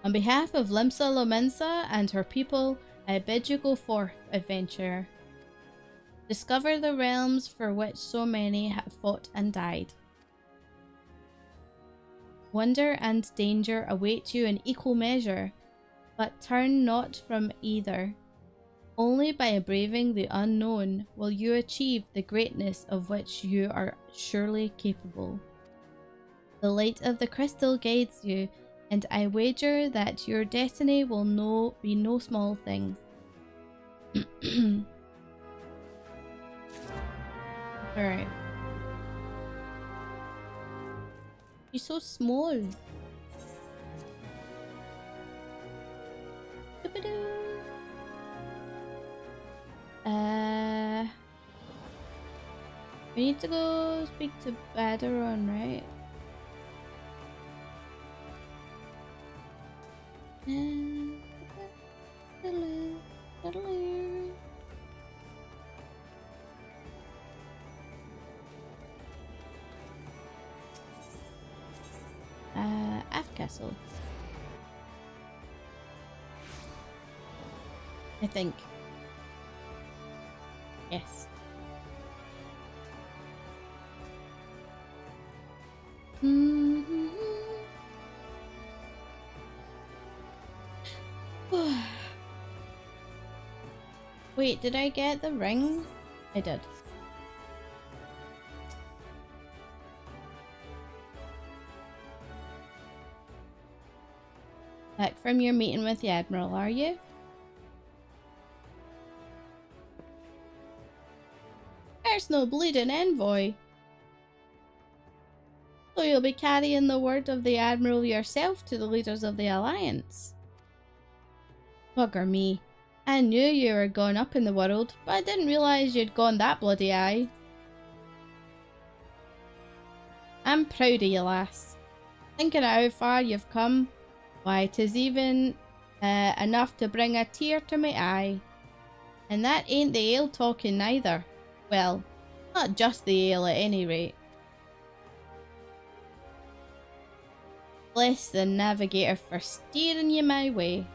On behalf of Limsa Lominsa and her people, I bid you go forth, adventurer. Discover the realms for which so many have fought and died. Wonder and danger await you in equal measure, but turn not from either. Only by braving the unknown will you achieve the greatness of which you are surely capable. The light of the crystal guides you, and I wager that your destiny will be no small thing. Alright. She's so small. We need to go speak to Admiral, right? Aft Castle. I think. Yes. Wait, did I get the ring? I did. Back from your meeting with the Admiral, are you? There's no bleeding envoy. So you'll be carrying the word of the Admiral yourself to the leaders of the Alliance. Bugger me. I knew you were going up in the world, but I didn't realise you'd gone that bloody high. I'm proud of you, lass. Thinking of how far you've come, why, 'tis even enough to bring a tear to my eye. And that ain't the ale talking neither. Well, not just the ale at any rate. Bless the navigator for steering you my way.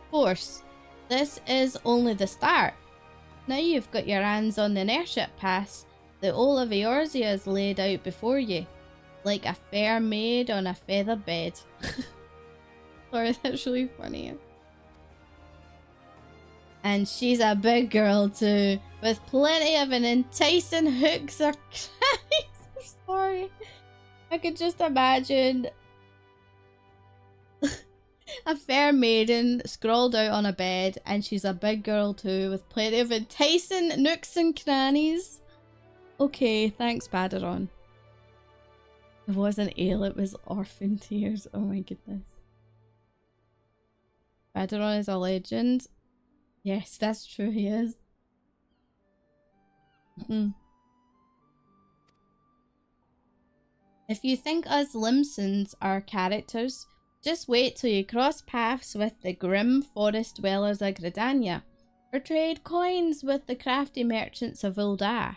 Of course, this is only the start. Now you've got your hands on the airship pass that all of Eorzea has laid out before you, like a fair maid on a feather bed. Sorry, that's really funny. And she's a big girl too, with plenty of an enticing hooks or crannies. Sorry. I could just imagine a fair maiden scrawled out on a bed, and she's a big girl too, with plenty of enticing nooks and crannies. Okay, thanks, Badaron. It wasn't ale, it was orphan tears. Oh my goodness. Badaron is a legend. Yes, that's true, he is. If you think us Limsons are characters, just wait till you cross paths with the grim forest dwellers of Gridania, or trade coins with the crafty merchants of Ul'dah.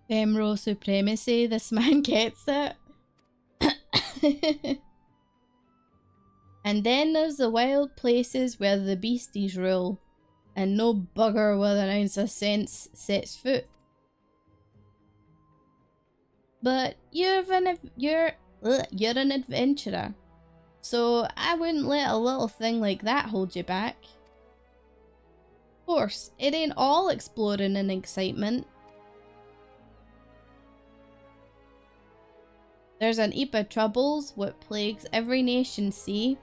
Femro supremacy, this man gets it. And then there's the wild places where the beasties rule, and no bugger with an ounce of sense sets foot. But you're an adventurer, so I wouldn't let a little thing like that hold you back. Of course, it ain't all exploring and excitement. There's an heap of troubles what plagues every nation sea.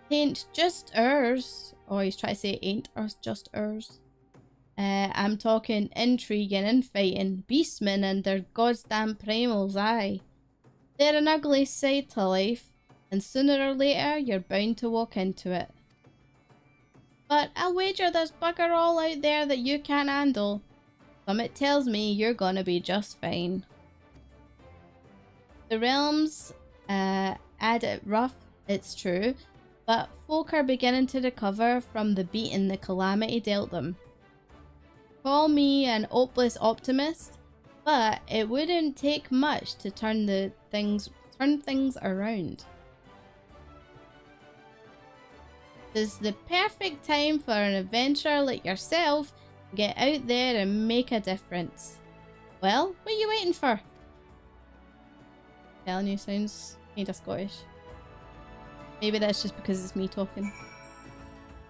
Ain't just ours. Oh, he's trying to say ain't ours, just ours. I'm talking intrigue and infighting, beastmen and their goddamn primals, aye. They're an ugly side to life, and sooner or later you're bound to walk into it. But I'll wager there's bugger all out there that you can't handle. Summit tells me you're gonna be just fine. The realms had it rough, it's true, but folk are beginning to recover from the beating the calamity dealt them. Call me an hopeless optimist, but it wouldn't take much to turn things around. This is the perfect time for an adventurer like yourself to get out there and make a difference. Well, what are you waiting for? Telling you sounds kinda Scottish. Maybe that's just because it's me talking.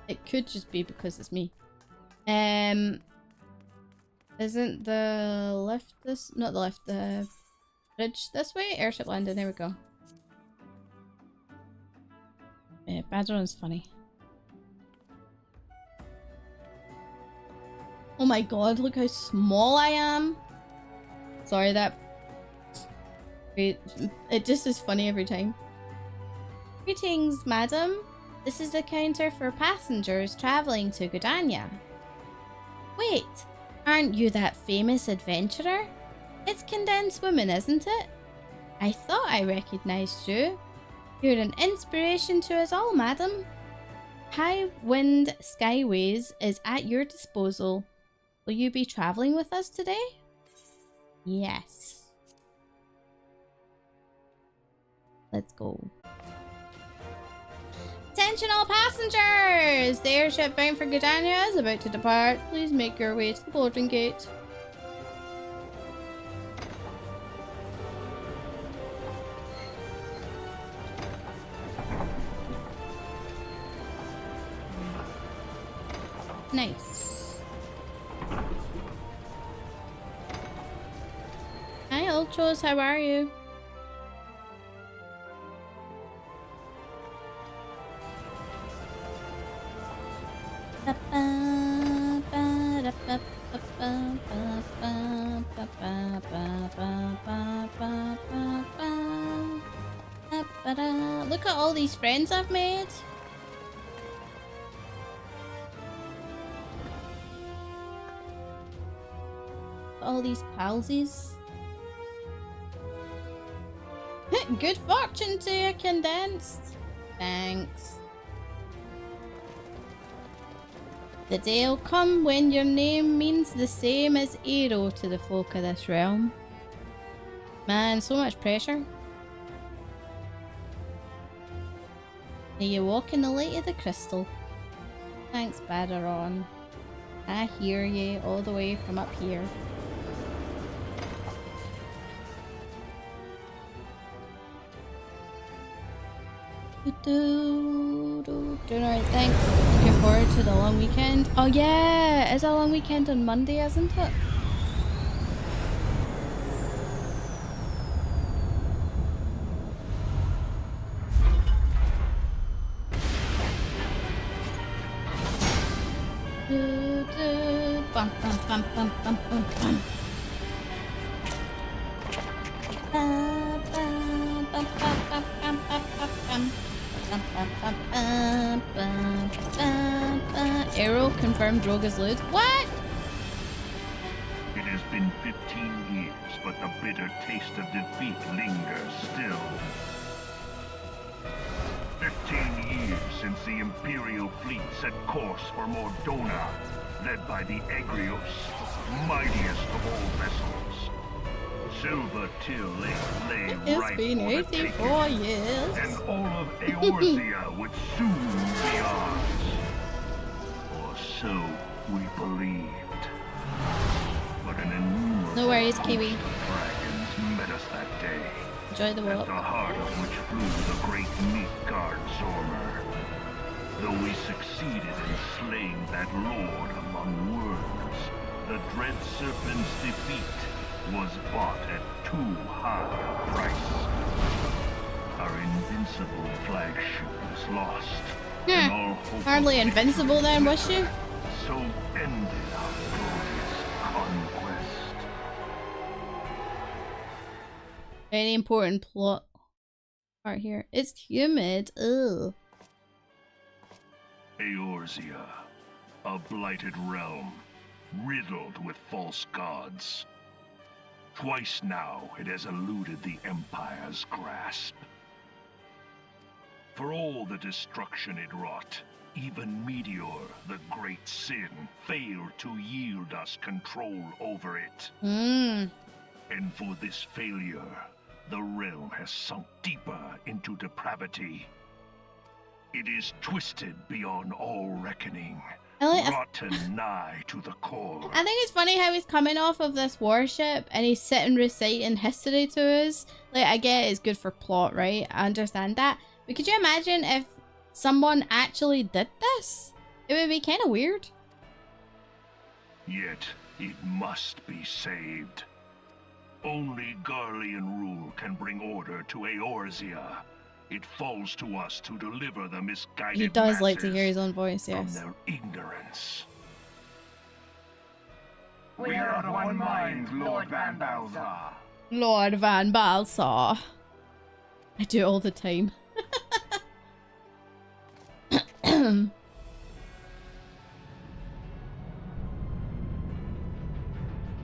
It could just be because it's me. Isn't the lift this? Not the lift, the bridge this way? Airship landing, there we go. Badaron's funny. Oh my god, look how small I am. Sorry, that... It just is funny every time. Greetings, madam. This is the counter for passengers traveling to Gudania. Wait, aren't you that famous adventurer? It's Condensed Woman, isn't it? I thought I recognized you. You're an inspiration to us all, madam. High Wind Skyways is at your disposal. Will you be traveling with us today? Yes. Let's go. Attention all passengers! The airship bound for Gudania is about to depart. Please make your way to the boarding gate. Nice. Hi Ultros, how are you? Look at all these friends I've made. All these palsies. Good fortune to you, Condensed. Thanks. The day'll come when your name means the same as Aero to the folk of this realm. Man, so much pressure. May you walk in the light of the crystal. Thanks, Badaron. I hear ye all the way from up here. Doing alright, thanks. Looking forward to the long weekend. Oh yeah, it's a long weekend on Monday, isn't it? Bum, bum, bum, bum, bum, bum, bum. Arrow confirmed Rogue is loot. What? It has been 15 years, but the bitter taste of defeat lingers still. 15 years since the Imperial fleet set course for Mordona, led by the Egrios, mightiest of all vessels. Silver Till lay It's been 84 years. And all of Eorzea would soon be ours. Or so we believed. But an innumerable No worries, Kiwi. dragons met us that day. Enjoy the At walk. the heart of which flew the great Midgard Zormer. Though we succeeded in slaying that lord among worms, the dread serpent's defeat was bought at too high a price. Our invincible flagship was lost. And all hope Hardly of invincible then, was she? so ended our glorious conquest. Very important plot part here. It's humid. Ugh. Eorzea, a blighted realm, riddled with false gods. Twice now it has eluded the Empire's grasp. For all the destruction it wrought, even Meteor, the great sin, failed to yield us control over it. And for this failure, the realm has sunk deeper into depravity. It is twisted beyond all reckoning, rotten nigh to the core. I think it's funny how he's coming off of this warship and he's sitting reciting history to us. Like, I get it's good for plot, right? I understand that. But could you imagine if someone actually did this? It would be kind of weird. Yet, it must be saved. Only Garlean rule can bring order to Eorzea. It falls to us to deliver the misguided He does like to masses hear his own voice, from yes. their ignorance. We are of one mind, Lord Van Balthar. Lord Van Balthar. I do it all the time.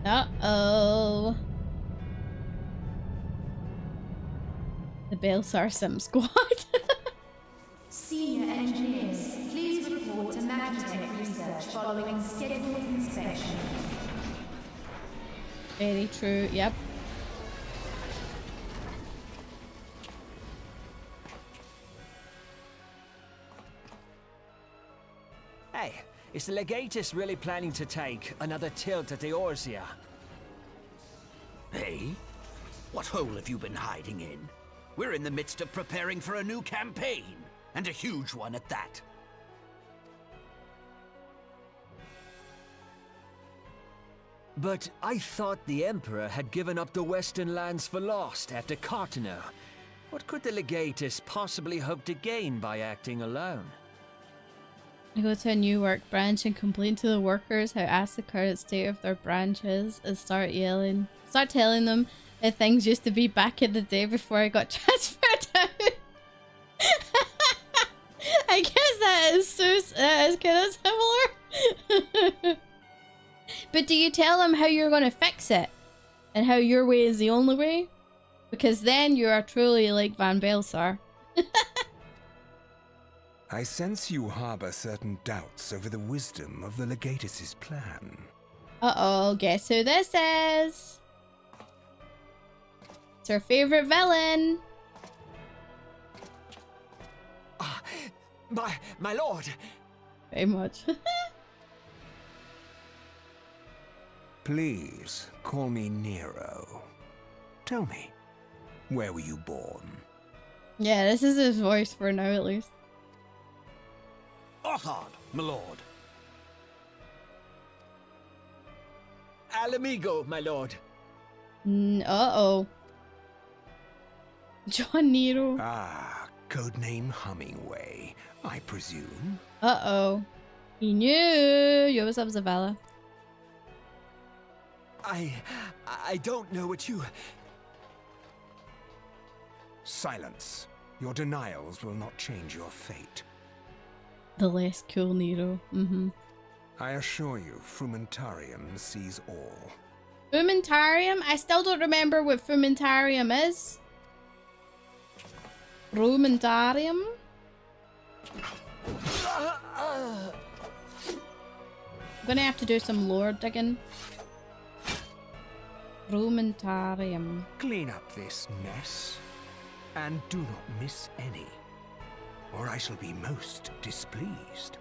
Uh-oh. The Balthar Sim Squad. Senior engineers, please report to Magitech research following scheduled inspection. Very true, yep. Hey, is the Legatus really planning to take another tilt at Eorzea? Hey? What hole have you been hiding in? We're in the midst of preparing for a new campaign, and a huge one at that. But I thought the Emperor had given up the Western lands for lost after Cartano. What could the Legatus possibly hope to gain by acting alone? I go to a new work branch and complain to the workers how ask the current state of their branch is and start telling them that things used to be back in the day before I got transferred out. I guess that is kind of similar. But do you tell them how you're going to fix it? And how your way is the only way? Because then you are truly like Van Balthar. I sense you harbor certain doubts over the wisdom of the Legatus' plan. Uh-oh, guess who this is? It's our favorite villain. My lord! Very much. Please, call me Nero. Tell me, where were you born? Yeah, this is his voice for now at least. Othard, my lord. Alamigo, my lord. Uh-oh. John Nero. Ah, codename Hummingway, I presume. Uh-oh. He knew. Yo, what's up, Zavala? I don't know what you... Silence. Your denials will not change your fate. The less cool Nero. Mm-hmm. I assure you, Frumentarium sees all. Frumentarium? I still don't remember what Frumentarium is. Frumentarium? I'm gonna have to do some lore digging. Frumentarium. Clean up this mess, and do not miss any, or I shall be most displeased.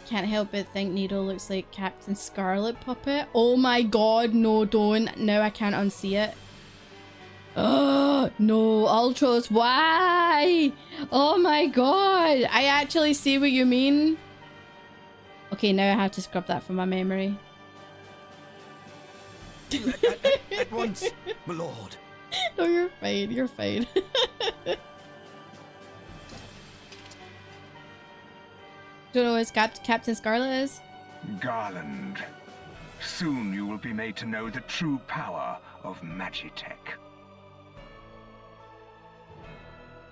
Can't help but think Nero looks like Captain Scarlet Puppet. Oh my god, no, don't. Now I can't unsee it. Oh, no, Ultros, why? Oh my god, I actually see what you mean. Okay, now I have to scrub that from my memory. At once, my lord. No, you're fine, you're fine. Don't know what Captain Scarlet is? Garland. Soon you will be made to know the true power of Magitech.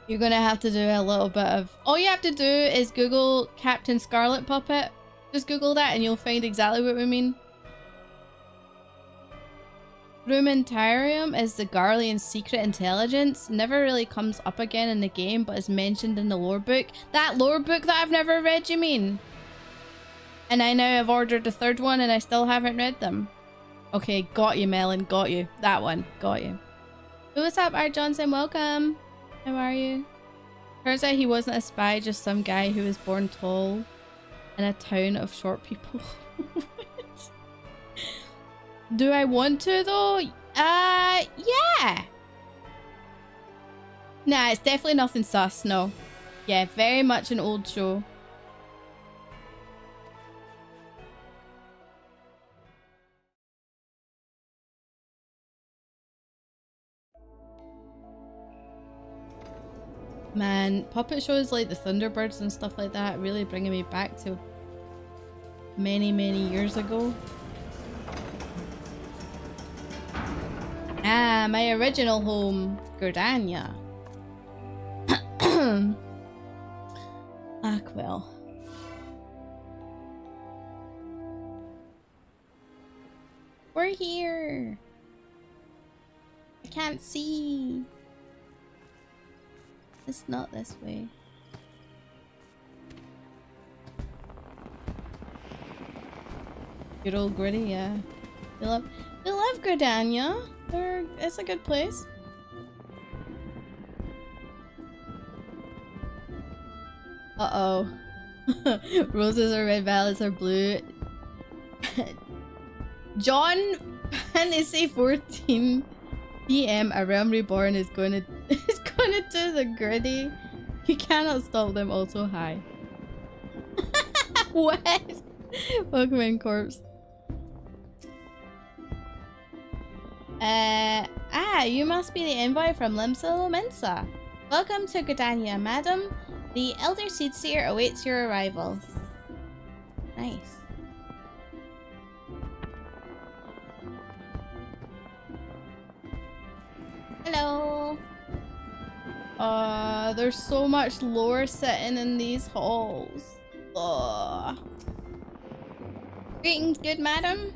You're gonna have to do a little bit of... All you have to do is Google Captain Scarlet Puppet. Just Google that and you'll find exactly what we mean. Frumentarium is the Garlean's secret intelligence. Never really comes up again in the game, but is mentioned in the lore book. That lore book that I've never read, you mean? And I now have ordered the third one and I still haven't read them. Okay, got you, Melon. Got you. That one. Got you. Hey, what's up, Art Johnson? Welcome. How are you? Turns out he wasn't a spy, just some guy who was born tall in a town of short people. Do I want to though? Yeah. Nah, it's definitely nothing sus, no. Yeah, very much an old show. Man, puppet shows like the Thunderbirds and stuff like that really bringing me back to many, many years ago. Ah, my original home, Gordania. Well. We're here. I can't see. It's not this way. Good old Gritty, yeah. We love Gridania. It's a good place. Uh-oh. Roses are red, violets are blue. John Fantasy 14 PM, a realm reborn is gonna do the Gritty. You cannot stop them. Also hi. What? Welcome in, corpse. You must be the envoy from Limsa Mensa. Welcome to Gridania, madam. The Elder Seedseer awaits your arrival. Nice. Hello. There's so much lore sitting in these halls. Greetings, good madam.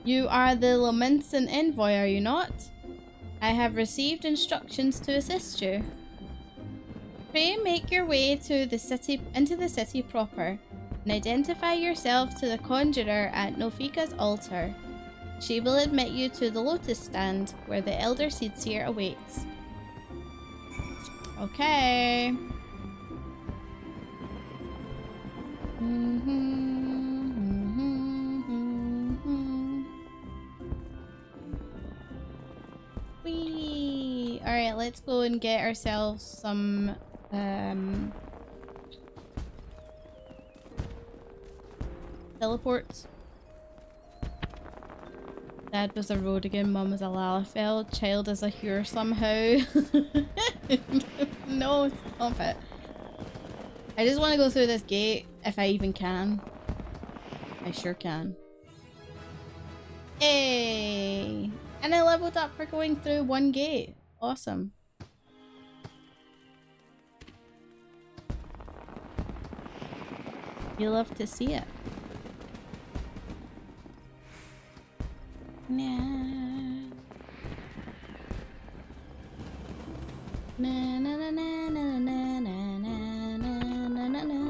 You are the Lamentin envoy, are you not? I have received instructions to assist you. Pray make your way to the city, into the city proper, and identify yourself to the conjurer at Nofika's altar. She will admit you to the lotus stand, where the Elder Seedseer awaits. Okay. Whee! Alright, let's go and get ourselves some teleports. Dad was a Rodigan, Mum was a Lalafell, child is a Hure somehow. No, stop it. I just want to go through this gate, if I even can. I sure can. Hey! And I leveled up for going through one gate. Awesome. You love to see it. Nah. Na na na na na na na na na na na.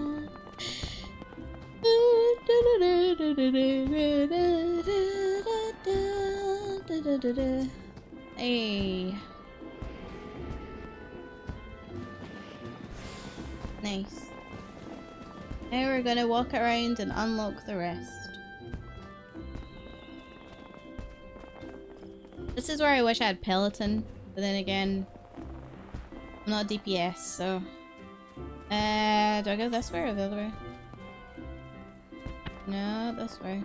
Hey. Nice. Now we're gonna walk around and unlock the rest. This is where I wish I had Peloton, but then again, I'm not a DPS, so... do I go this way or the other way? No, this way.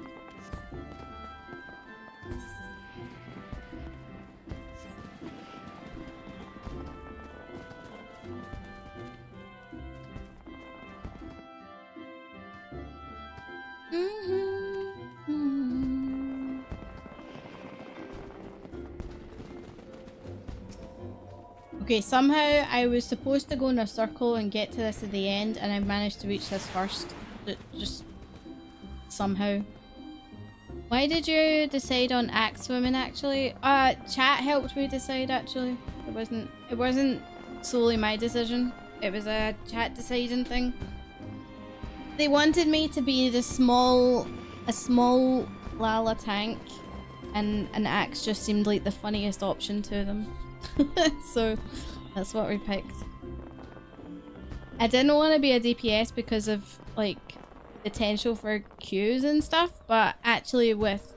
Okay, somehow I was supposed to go in a circle and get to this at the end, and I managed to reach this first. Just somehow. Why did you decide on axe women actually? Chat helped me decide actually. It wasn't solely my decision. It was a chat deciding thing. They wanted me to be a small Lala tank, and an axe just seemed like the funniest option to them. So that's what we picked. I didn't want to be a DPS because of like potential for queues and stuff, but actually with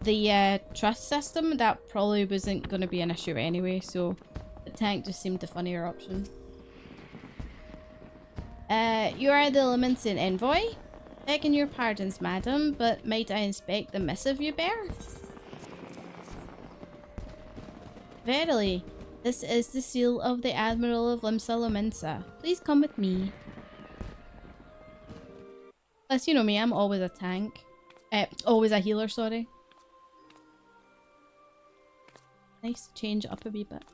the trust system that probably wasn't going to be an issue anyway, so the tank just seemed the funnier option. You are the Lamentin envoy? Begging your pardons, madam, but might I inspect the missive you bear? Verily, this is the seal of the Admiral of Limsa Lomensa. Please come with me. Plus, you know me, I'm always a tank. Always a healer, sorry. Nice to change up a wee bit.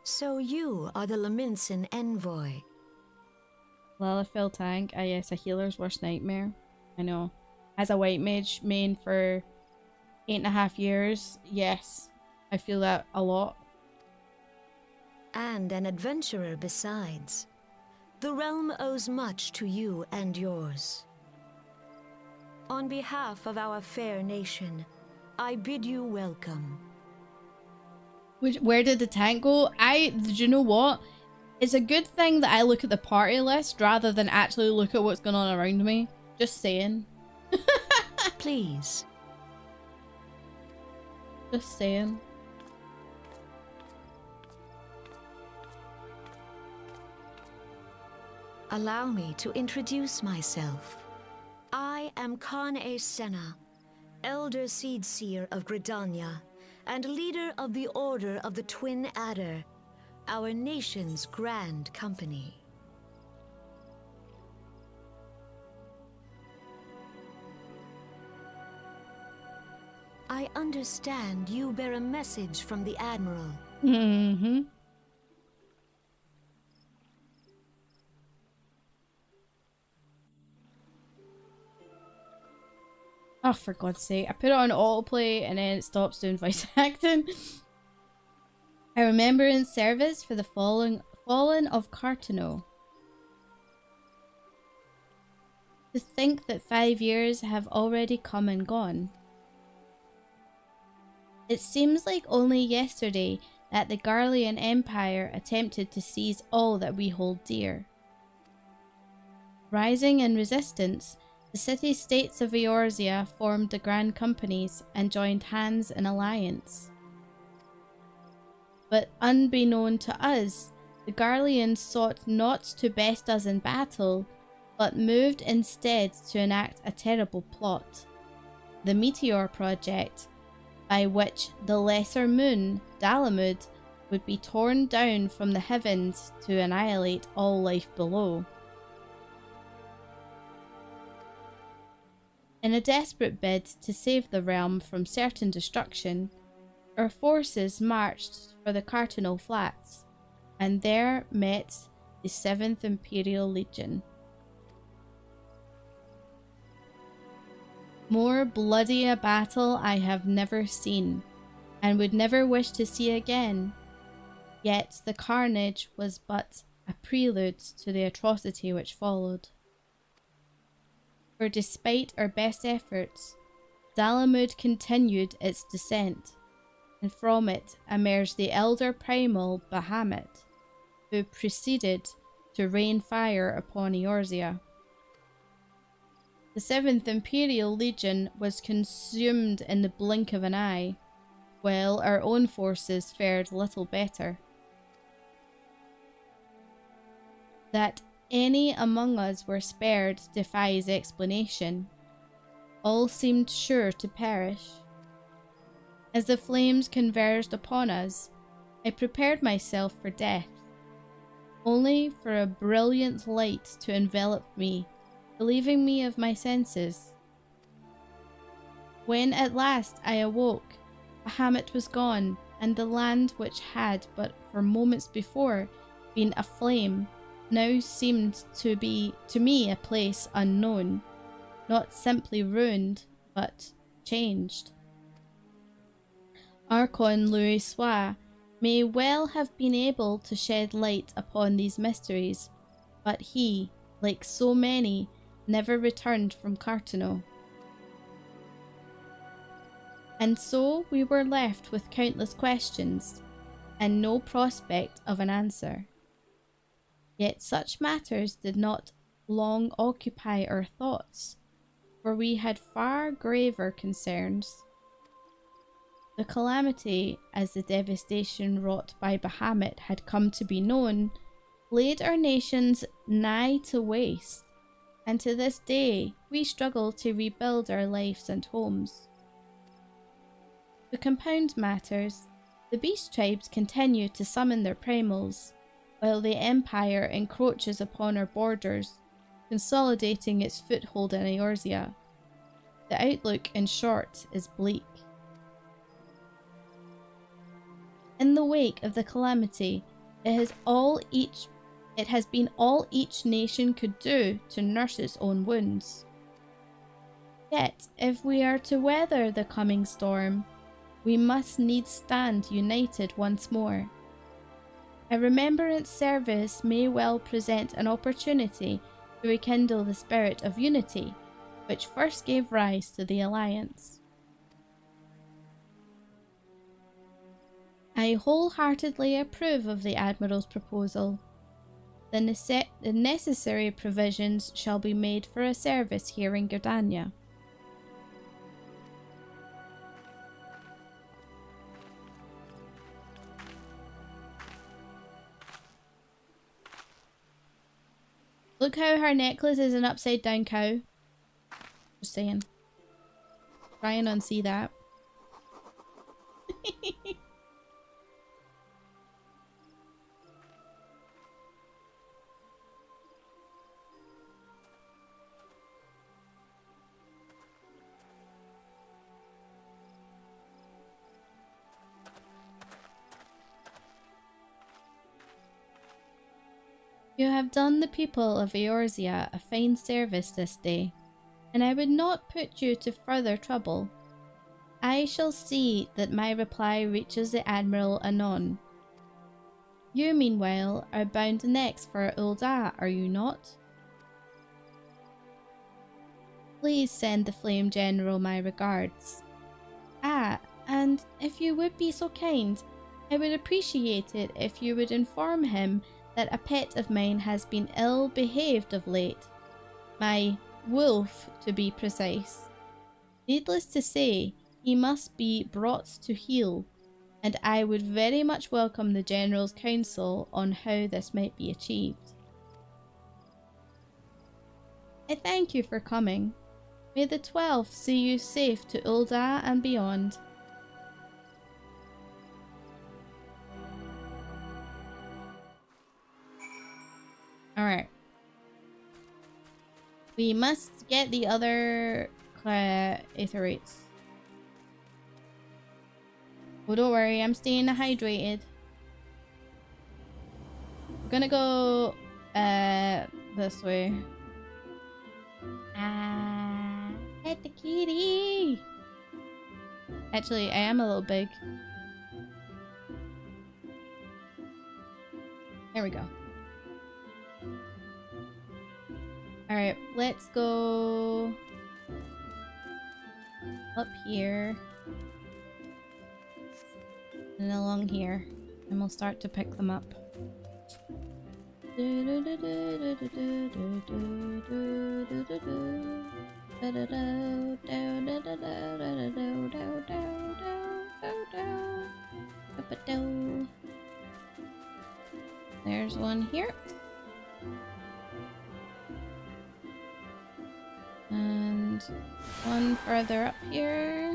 So you are the Laminson envoy. Lilithville tank. Ah yes, a healer's worst nightmare. I know. As a white mage main for 8.5 years, yes. I feel that a lot. And an adventurer besides. The realm owes much to you and yours. On behalf of our fair nation, I bid you welcome. Where did the tank go? Do you know what? It's a good thing that I look at the party list rather than actually look at what's going on around me. Just saying. Please. Just saying. Allow me to introduce myself. I am Khan-e Senna, Elder Seedseer of Gridania, and leader of the Order of the Twin Adder, our nation's grand company. I understand you bear a message from the Admiral. Mm-hmm. Oh, for God's sake. I put it on autoplay and then it stops doing voice acting. A remembrance service for the fallen of Cartano. To think that 5 years have already come and gone. It seems like only yesterday that the Garlean Empire attempted to seize all that we hold dear. Rising in resistance, the city-states of Eorzea formed the Grand Companies and joined hands in alliance. But unbeknown to us, the Garleans sought not to best us in battle, but moved instead to enact a terrible plot. The Meteor Project, by which the lesser moon, Dalamud, would be torn down from the heavens to annihilate all life below. In a desperate bid to save the realm from certain destruction, our forces marched for the Cartano Flats, and there met the 7th Imperial Legion. More bloody a battle I have never seen, and would never wish to see again, yet the carnage was but a prelude to the atrocity which followed. For despite our best efforts, Dalamud continued its descent, and from it emerged the elder primal Bahamut, who proceeded to rain fire upon Eorzea. The 7th Imperial Legion was consumed in the blink of an eye, while our own forces fared little better. That any among us were spared defies explanation. All seemed sure to perish. As the flames converged upon us, I prepared myself for death, only for a brilliant light to envelop me, relieving me of my senses. When at last I awoke, Bahamut was gone, and the land which had but for moments before been aflame now seemed to be to me a place unknown, not simply ruined, but changed. Archon Louis Sois may well have been able to shed light upon these mysteries, but he, like so many, never returned from Cartano. And so we were left with countless questions, and no prospect of an answer. Yet such matters did not long occupy our thoughts, for we had far graver concerns. The calamity, as the devastation wrought by Bahamut had come to be known, laid our nations nigh to waste, and to this day we struggle to rebuild our lives and homes. To compound matters, the beast tribes continue to summon their primals, while the Empire encroaches upon our borders, consolidating its foothold in Eorzea. The outlook, in short, is bleak. In the wake of the calamity, it has been all each nation could do to nurse its own wounds. Yet, if we are to weather the coming storm, we must needs stand united once more. A remembrance service may well present an opportunity to rekindle the spirit of unity, which first gave rise to the Alliance. I wholeheartedly approve of the Admiral's proposal. The necessary provisions shall be made for a service here in Gridania. Look how her necklace is an upside down cow. Just saying. Try and unsee that. You have done the people of Eorzea a fine service this day, and I would not put you to further trouble. I shall see that my reply reaches the Admiral anon. You, meanwhile, are bound next for Ul'dah, are you not? Please send the Flame General my regards. Ah, and if you would be so kind, I would appreciate it if you would inform him that a pet of mine has been ill-behaved of late. My wolf, to be precise. Needless to say, he must be brought to heel, and I would very much welcome the General's counsel on how this might be achieved. I thank you for coming. May the 12th see you safe to Ul'dah and beyond. Alright. We must get the other aetherates. Oh, don't worry, I'm staying hydrated. We're gonna go this way. Pet the kitty! Actually, I am a little big. There we go. Alright, let's go up here and along here, and we'll start to pick them up. There's one here. And one further up here.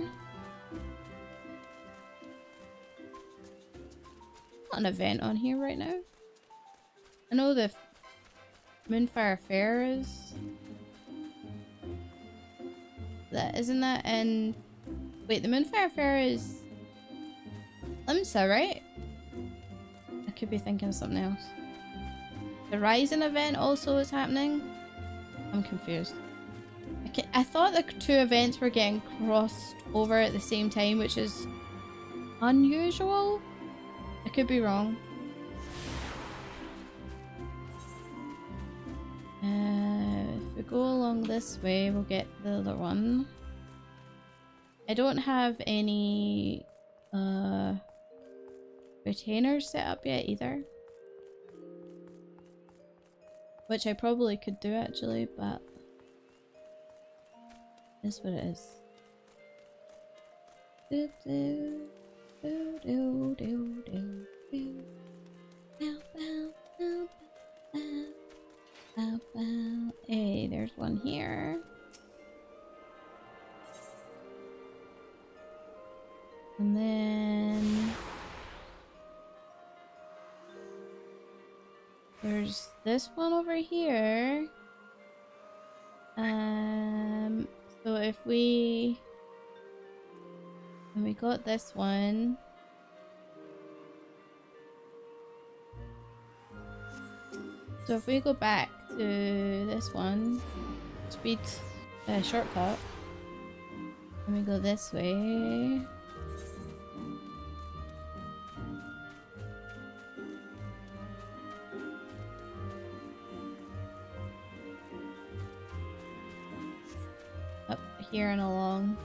Not an event on here right now. I know the Moonfire Fair is... Isn't that in... Wait, the Moonfire Fair is... Limsa, right? I could be thinking of something else. The Rising event also is happening? I'm confused. I thought the two events were getting crossed over at the same time, which is unusual. I could be wrong. If we go along this way, we'll get the other one. I don't have any retainers set up yet either. Which I probably could do actually, but is what it is. Do, do, do, do, do, do, do. Bow, bow, bow, bow, bow, bow. Hey, there's one here. And then there's this one over here. So if we got this one, So if we go back to this one, speed shortcut, and we go this way. Up here and along.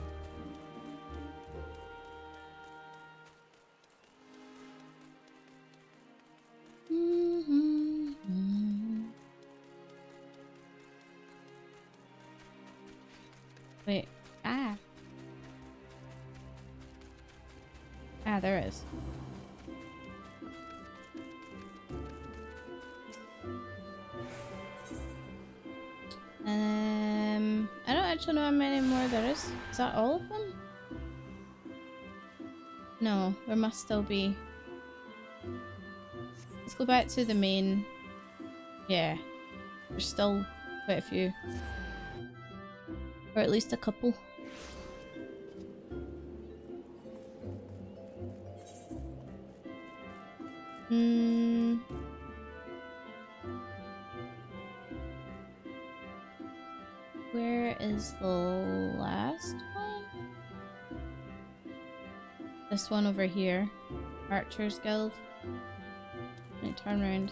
Wait, ah, there it is. I don't actually know how many more there is. Is that all of them? No, there must still be. Let's go back to the main. Yeah, there's still quite a few. Or at least a couple. Where is the last one? This one over here. Archers Guild. Let me turn around.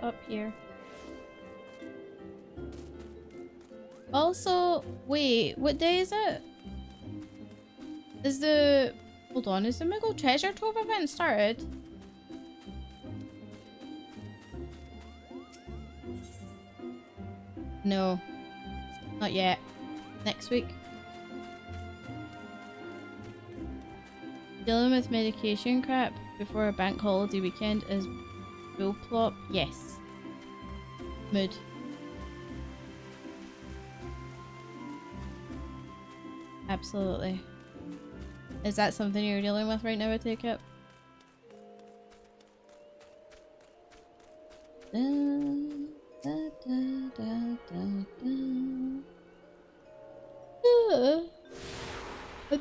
Up here. Also, wait, what day is it? Is the... Hold on, is the Muggle Treasure Trove event started? No. Not yet. Next week. Dealing with medication crap before a bank holiday weekend is bullplop. Yes. Mood. Absolutely. Is that something you're dealing with right now, I take it? I'm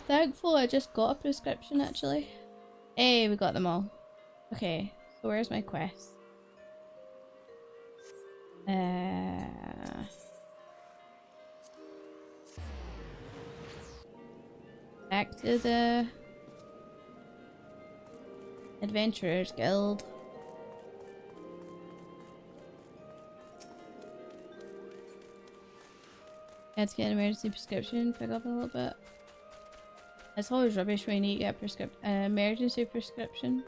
thankful I just got a prescription, actually. Hey, we got them all. Okay, so where's my quest? Back to the Adventurers Guild. Had to get an emergency prescription, pick up a little bit. It's always rubbish when you get a emergency prescription.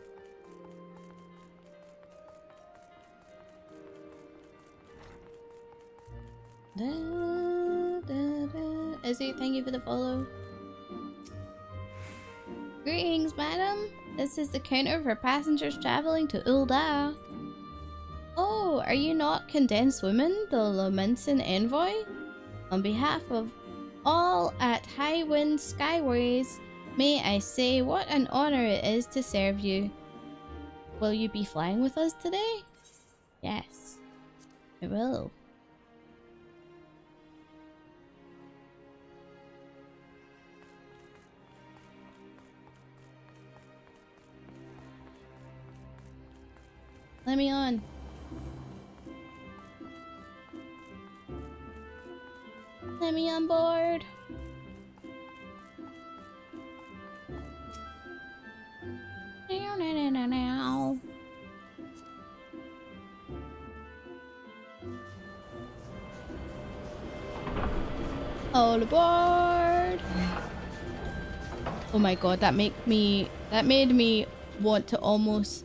Izzy, thank you for the follow. Greetings, madam. This is the counter for passengers traveling to Ulda. Oh, are you not Condensed Woman, the Lamentin envoy? On behalf of all at High Wind Skyways, may I say what an honor it is to serve you. Will you be flying with us today? Yes, I will. Let me on. Let me on board. Now. All aboard. Oh my god, that made me want to almost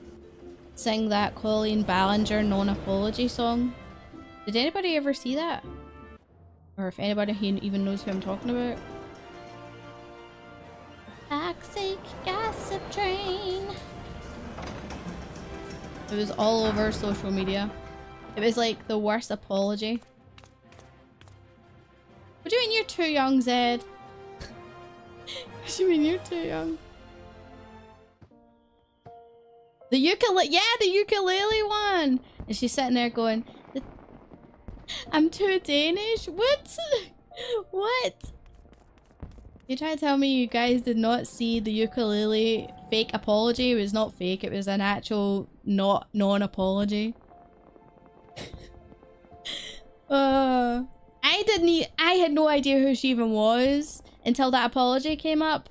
sing that Colleen Ballinger non-apology song. Did anybody ever see that? Or if anybody even knows who I'm talking about. Toxic gossip train. It was all over social media. It was like the worst apology. What do you mean you're too young, Zed? What do you mean you're too young? The ukulele, yeah, the ukulele one! And she's sitting there going, I'm too Danish? What? What? You try to tell me you guys did not see the ukulele fake apology? It was not fake, it was an actual non-apology. I had no idea who she even was until that apology came up.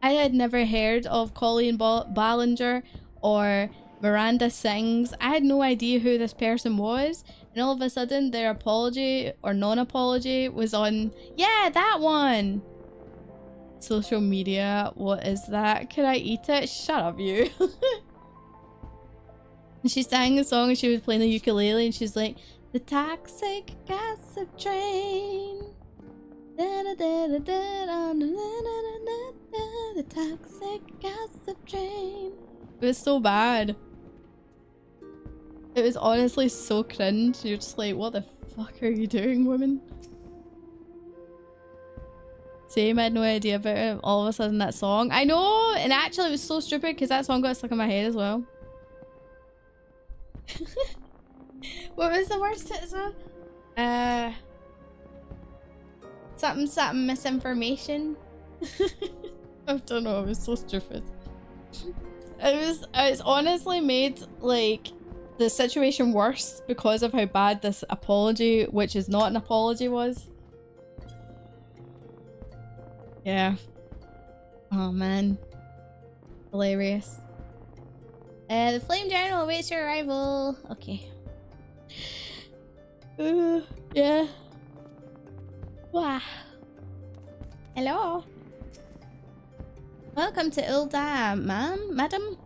I had never heard of Colleen Ballinger or Miranda Sings. I had no idea who this person was, and all of a sudden their apology or non-apology was on, yeah, that one. Social media, what is that? Can I eat it? Shut up, you. And she sang the song and she was playing the ukulele and she's like, the toxic gossip train. The toxic gossip train. It was so bad. It was honestly so cringe. You're just like, what the fuck are you doing, woman? Same, I had no idea about it. All of a sudden that song. I know! And actually it was so stupid because that song got stuck in my head as well. What was the worst hit as well? Something misinformation. I don't know, it was so stupid. It's honestly made like the situation worse because of how bad this apology, which is not an apology, was. Yeah. Oh man. Hilarious. The Flame Journal awaits your arrival. Okay. Yeah. Wow. Hello. Welcome to Ulda, madam.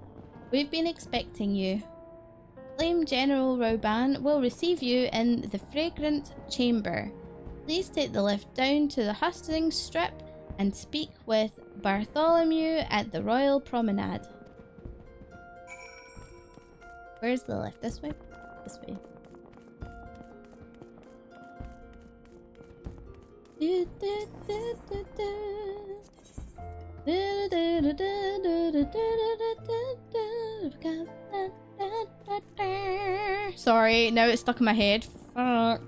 We've been expecting you. Flame General Roban will receive you in the fragrant chamber. Please take the lift down to the hustings strip and speak with Bartholomew at the Royal Promenade. Where's the lift? This way? This way. Sorry, now it's stuck in my head. Fuck.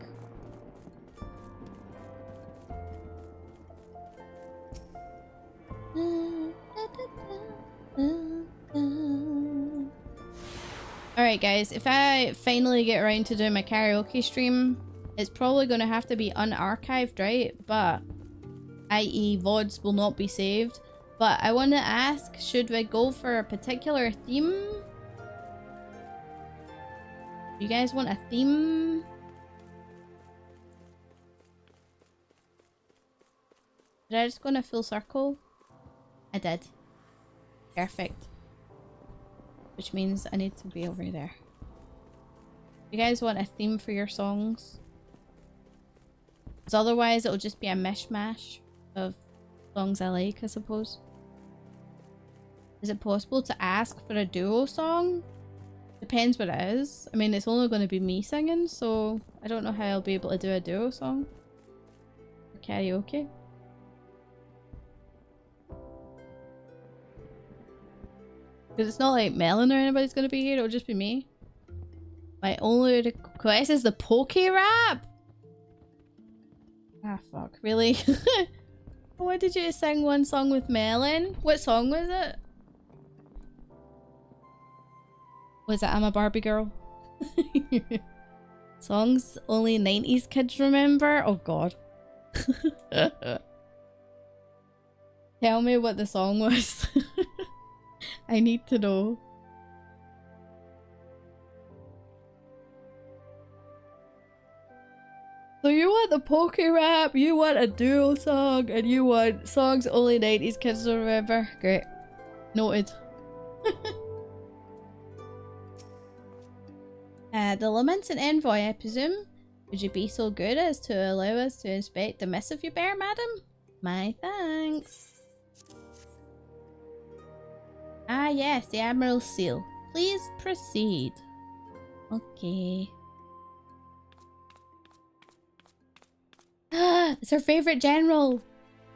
Alright guys, if I finally get around to doing my karaoke stream, it's probably going to have to be unarchived, right? But, i.e. VODs will not be saved. But I want to ask, should we go for a particular theme? You guys want a theme? Did I just go in a full circle? I did. Perfect. Which means I need to be over there. You guys want a theme for your songs? Because otherwise it'll just be a mishmash of songs I like, I suppose. Is it possible to ask for a duo song? Depends what it is. I mean, it's only going to be me singing, so I don't know how I'll be able to do a duo song. For karaoke. Because it's not like Melon or anybody's going to be here, it'll just be me. My only request is the Poke Rap! Ah, fuck. Really? Why did you sing one song with Melon? What song was it? Was it I'm a Barbie Girl? Songs only 90s kids remember? Oh god. Tell me what the song was. I need to know. So you want the Poke Rap, you want a duo song, and you want songs only 90s kids will remember. Great. Noted. The Lamented Envoy, I presume. Would you be so good as to allow us to inspect the missive you bear, madam? My thanks. Ah yes, the Admiral's seal. Please proceed. Okay. It's her favorite general.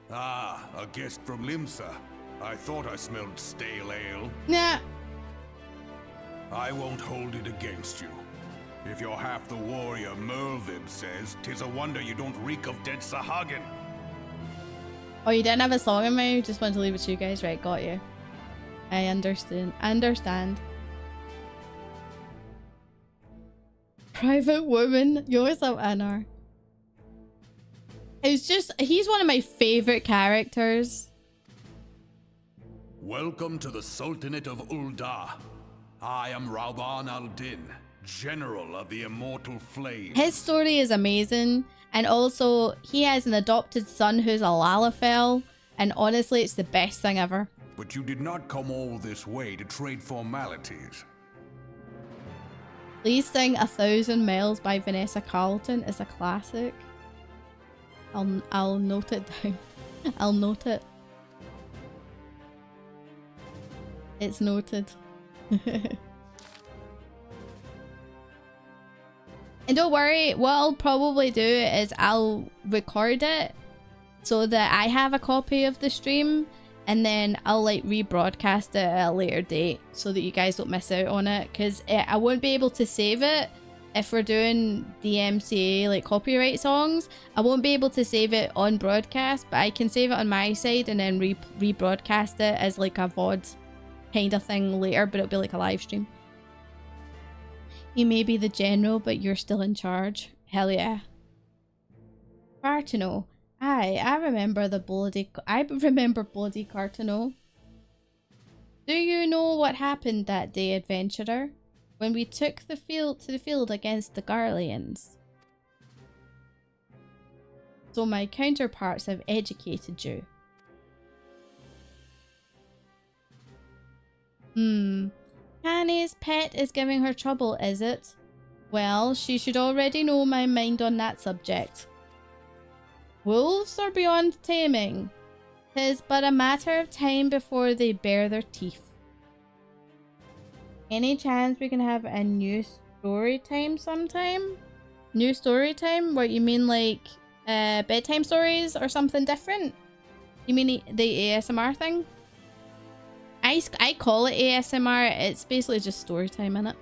Ah, a guest from Limsa. I thought I smelled stale ale. Nah. I won't hold it against you. If you're half the warrior Merlvib says, 'tis a wonder you don't reek of dead Sahagin. Oh, you didn't have a song in mind? You just wanted to leave it to you guys? Right, got you. I understand. Private woman. Yo, what's up, Anar? It's just, he's one of my favorite characters. Welcome to the Sultanate of Ul'dah. I am Rauban al-Din, General of the Immortal Flame. His story is amazing. And also, he has an adopted son who's a Lalafell. And honestly, it's the best thing ever. But you did not come all this way to trade formalities. Please sing 1,000 Miles by Vanessa Carlton. It's a classic. I'll note it down. I'll note it. It's noted. And don't worry, what I'll probably do is I'll record it so that I have a copy of the stream, and then I'll like rebroadcast it at a later date so that you guys don't miss out on it, because I won't be able to save it if we're doing DMCA like copyright songs. I won't be able to save it on broadcast, but I can save it on my side and then rebroadcast it as like a VOD kind of thing later, but it'll be like a live stream. You may be the general, but you're still in charge. Hell yeah. Cartano. I remember bloody Cartano. Do you know what happened that day, adventurer? When we took the field against the Garleans? So my counterparts have educated you. Annie's pet is giving her trouble, is it? Well, she should already know my mind on that subject. Wolves are beyond taming. 'Tis but a matter of time before they bare their teeth. Any chance we can have a new story time sometime? New story time? What, you mean like bedtime stories or something different? You mean the ASMR thing? I call it ASMR. It's basically just story time, innit?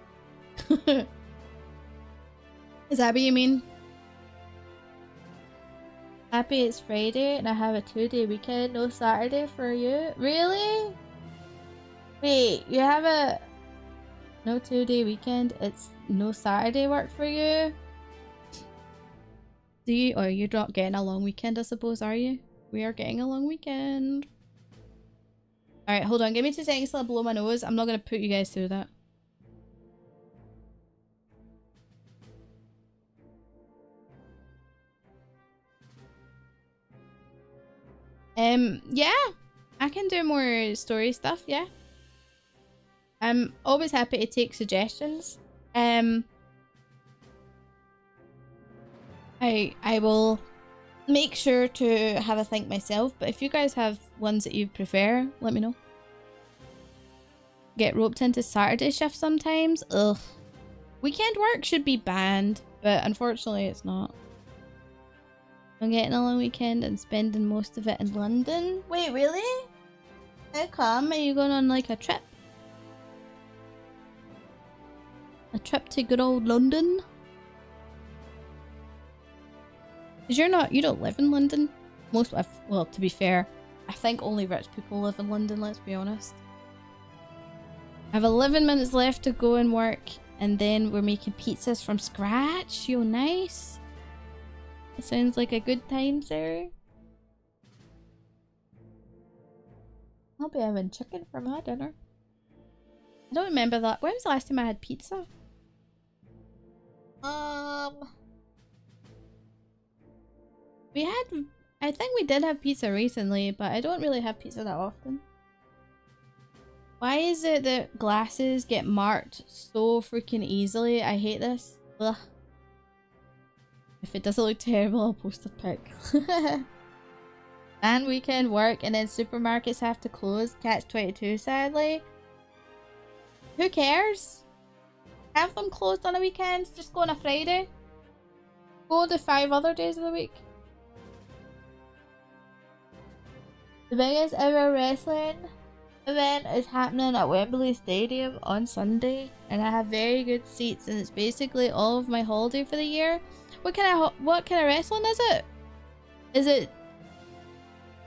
Is that what you mean? Happy it's Friday and I have a 2-day weekend. No Saturday for you? Really? Wait, you have a no 2-day weekend? It's no Saturday work for you? Do you? Or you're not getting a long weekend, I suppose, are you? We are getting a long weekend. Alright, hold on. Give me 2 seconds till I blow my nose. I'm not going to put you guys through that. Yeah. I can do more story stuff, yeah. I'm always happy to take suggestions. I will make sure to have a think myself, but if you guys have ones that you prefer, let me know. Get roped into Saturday shift sometimes? Ugh. Weekend work should be banned, but unfortunately it's not. I'm getting a long weekend and spending most of it in London. Wait, really? How come? Are you going on like a trip? A trip to good old London? Because you don't live in London. Well, to be fair, I think only rich people live in London, let's be honest. I have 11 minutes left to go and work, and then we're making pizzas from scratch. Yo, nice. It sounds like a good time, sir. I'll be having chicken for my dinner. I don't remember that. When was the last time I had pizza? I think we did have pizza recently, but I don't really have pizza that often. Why is it that glasses get marked so freaking easily? I hate this. Ugh. If it doesn't look terrible, I'll post a pic. And weekend work, and then supermarkets have to close. Catch 22, sadly. Who cares? Have them closed on a weekend. Just go on a Friday. Go the 5 other days of the week. The biggest ever wrestling event is happening at Wembley Stadium on Sunday, and I have very good seats, and it's basically all of my holiday for the year. What kind of wrestling is it? Is it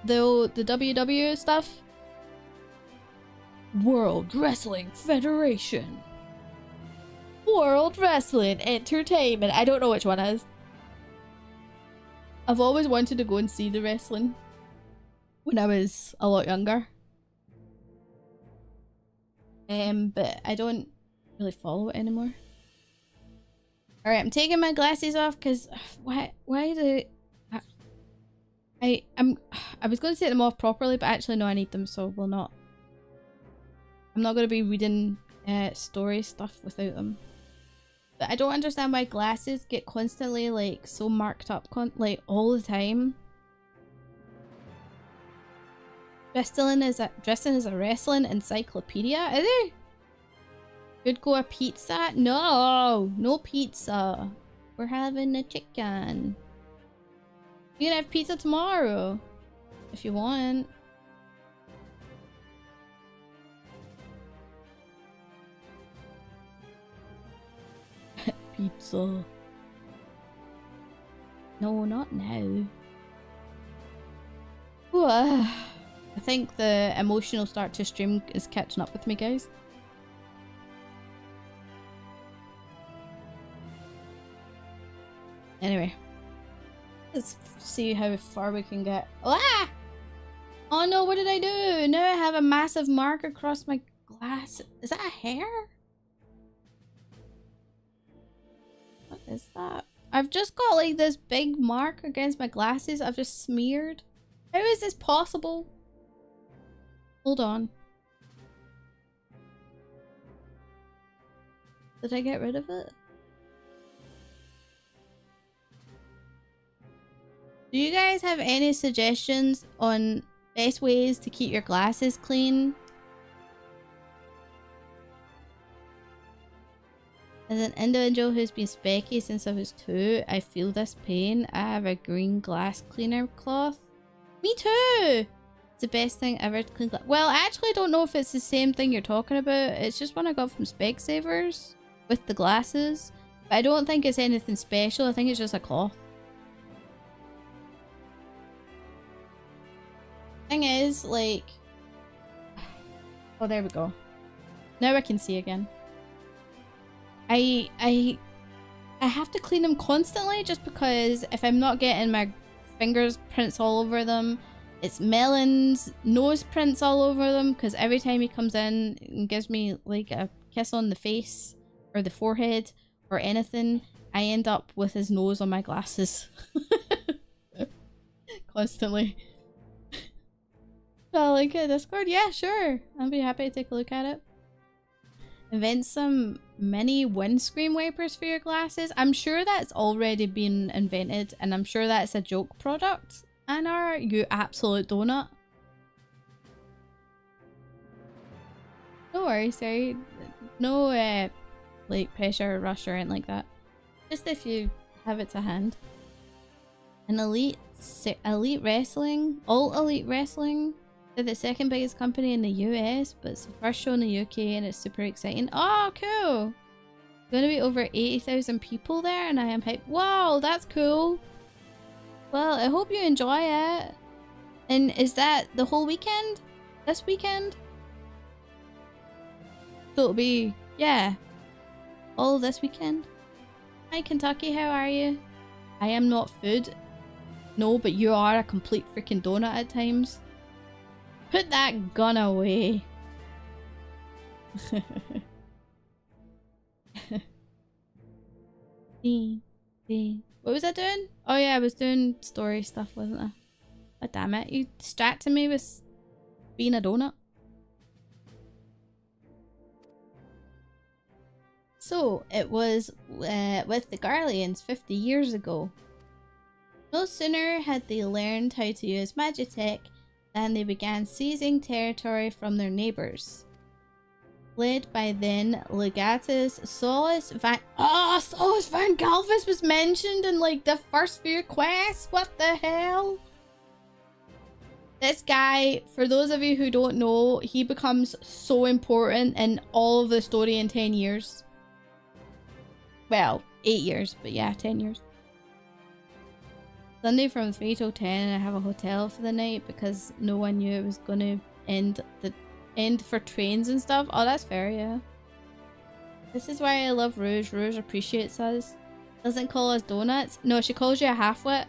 the WW stuff. World Wrestling Federation. World Wrestling Entertainment. I don't know which one is. I've always wanted to go and see the wrestling when I was a lot younger. But I don't really follow it anymore. Alright, I'm taking my glasses off because why do I was going to take them off properly, but actually no, I need them, so we'll not. I'm not going to be reading story stuff without them. But I don't understand why glasses get constantly like so marked up like all the time. Dressing is a wrestling encyclopedia, is it? Could go a pizza? No, no pizza. We're having a chicken. You can have pizza tomorrow if you want. Pizza. No, not now. Ooh, I think the emotional start to stream is catching up with me, guys. Anyway, let's see how far we can get. Ah! Oh no, what did I do? Now I have a massive mark across my glass. Is that a hair? What is that? I've just got like this big mark against my glasses I've just smeared. How is this possible? Hold on. Did I get rid of it? Do you guys have any suggestions on best ways to keep your glasses clean? As an individual who's been specky since I was 2, I feel this pain. I have a green glass cleaner cloth. Me too! It's the best thing ever to clean glass. Well, I actually don't know if it's the same thing you're talking about. It's just one I got from Specsavers with the glasses. But I don't think it's anything special. I think it's just a cloth. Thing is, like... Oh, there we go. Now I can see again. I have to clean them constantly just because if I'm not getting my fingers prints all over them, it's Melon's nose prints all over them because every time he comes in and gives me like a kiss on the face or the forehead or anything, I end up with his nose on my glasses. Constantly. So like a Discord? Yeah, sure. I'll be happy to take a look at it. Invent some mini windscreen wipers for your glasses. I'm sure that's already been invented and I'm sure that's a joke product. Anna, you absolute donut. Don't worry, sorry. No like pressure rush or anything like that. Just if you have it to hand. An elite wrestling, all elite wrestling. They're the second biggest company in the US, but it's the first show in the UK and it's super exciting. Oh, cool! Going to be over 80,000 people there and I am hyped. Wow, that's cool! Well, I hope you enjoy it. And is that the whole weekend? This weekend? So it'll be, yeah, all this weekend. Hi Kentucky, how are you? I am not food. No, but you are a complete freaking donut at times. Put that gun away. What was I doing? Oh yeah, I was doing story stuff, wasn't I? Oh damn it, you distracted me with being a donut. So, it was with the Garleans 50 years ago. No sooner had they learned how to use Magitech than they began seizing territory from their neighbours. Led by then Legatus Solus Van... Oh, Solus Van Galvis was mentioned in like the first few quests? What the hell? This guy, for those of you who don't know, he becomes so important in all of the story in 10 years. Well, 8 years, but yeah, 10 years. Sunday from 3 till 10 and I have a hotel for the night because no one knew it was gonna end for trains and stuff. Oh, that's fair, yeah. This is why I love Rouge. Rouge appreciates us. Doesn't call us donuts. No, she calls you a half-wit.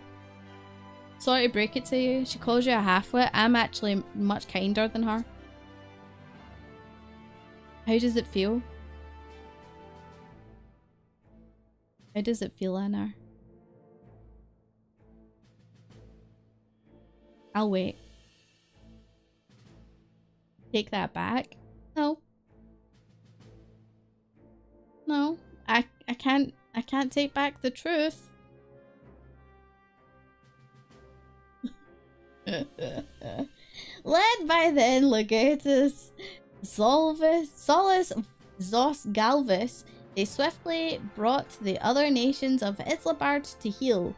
Sorry to break it to you. She calls you a half-wit. I'm actually much kinder than her. How does it feel? How does it feel, Anna? I'll wait. Take that back? No. No. I can't take back the truth. Led by then Legatus Solus Zos Galvus, they swiftly brought the other nations of Islabard to heel,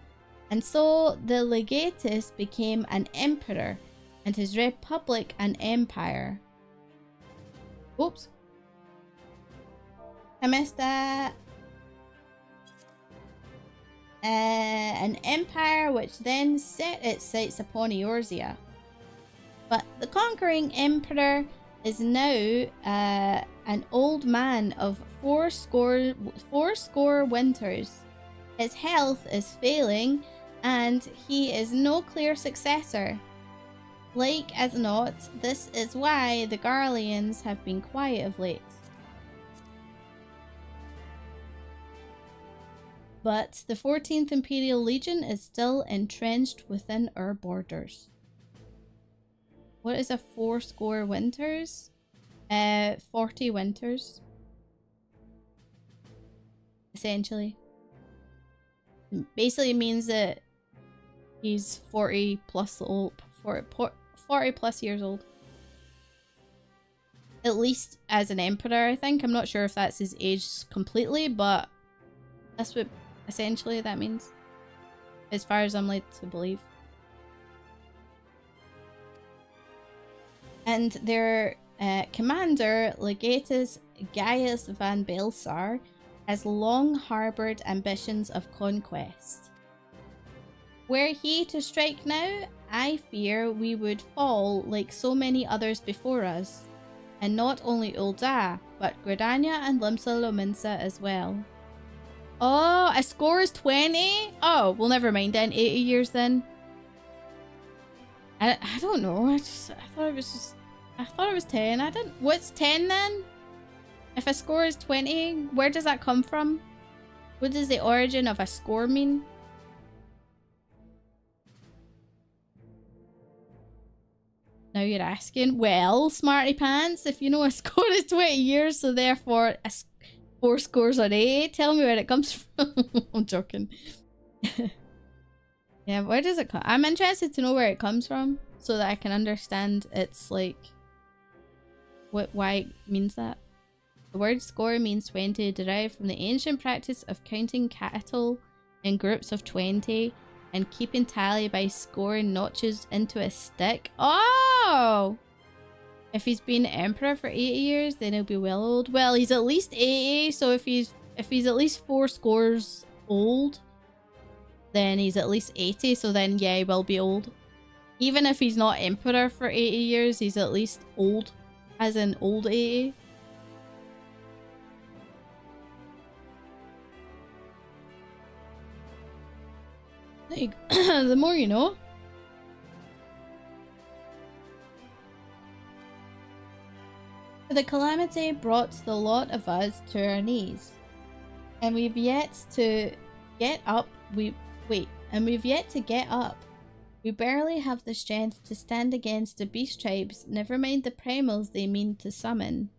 and so the Legatus became an emperor, and his republic an empire. Oops. I missed that. An empire which then set its sights upon Eorzea. But the conquering emperor is now an old man of fourscore winters. His health is failing, and he is no clear successor. Like as not, this is why the Garleans have been quiet of late. But the 14th Imperial Legion is still entrenched within our borders. What is a fourscore winters? 40 winters. Essentially. Basically means that he's 40 plus old. 40 plus years old. At least as an emperor, I think. I'm not sure if that's his age completely, but that's what essentially that means. As far as I'm led to believe. And their commander, Legatus Gaius van Belsar, has long harboured ambitions of conquest. Were he to strike now, I fear we would fall like so many others before us, and not only Ul'dah, but Gridania and Limsa Lominsa as well. Oh, a score is 20? Oh, well, never mind then. 80 years then. I don't know. I thought it was 10. I didn't. What's 10 then? If a score is 20, where does that come from? What does the origin of a score mean? Now you're asking. Well, smarty pants, if you know a score is 20 years, so therefore 4 scores on 80, tell me where it comes from. I'm joking. Yeah, where does it come? I'm interested to know where it comes from so that I can understand its like why it means that. The word score means 20, derived from the ancient practice of counting cattle in groups of 20 and keeping tally by scoring notches into a stick. Oh! If he's been emperor for 80 years, then he'll be well old. Well, he's at least 80, so if he's at least 4 scores old, then he's at least 80, so then yeah, he will be old. Even if he's not emperor for 80 years, he's at least old, as in old 80. Like, the more you know. The calamity brought the lot of us to our knees, and we've yet to get up. We've yet to get up. We barely have the strength to stand against the beast tribes, never mind the primals they mean to summon.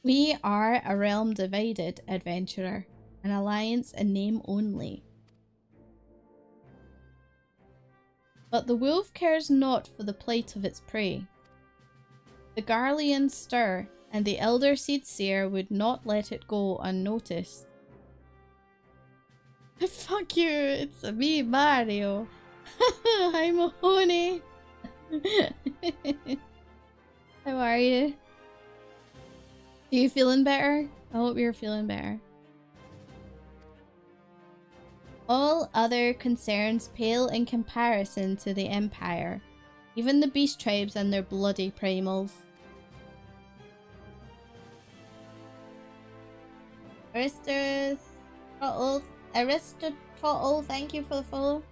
We are a realm divided, adventurer, an alliance in name only. But the wolf cares not for the plight of its prey. The Garleans stir, and the Elder Seed Seer would not let it go unnoticed. Fuck you, it's me, Mario. Hi, Mahoney. How are you? Are you feeling better? I hope you're feeling better. All other concerns pale in comparison to the Empire, even the beast tribes and their bloody primals. Aristotle, thank you for the follow.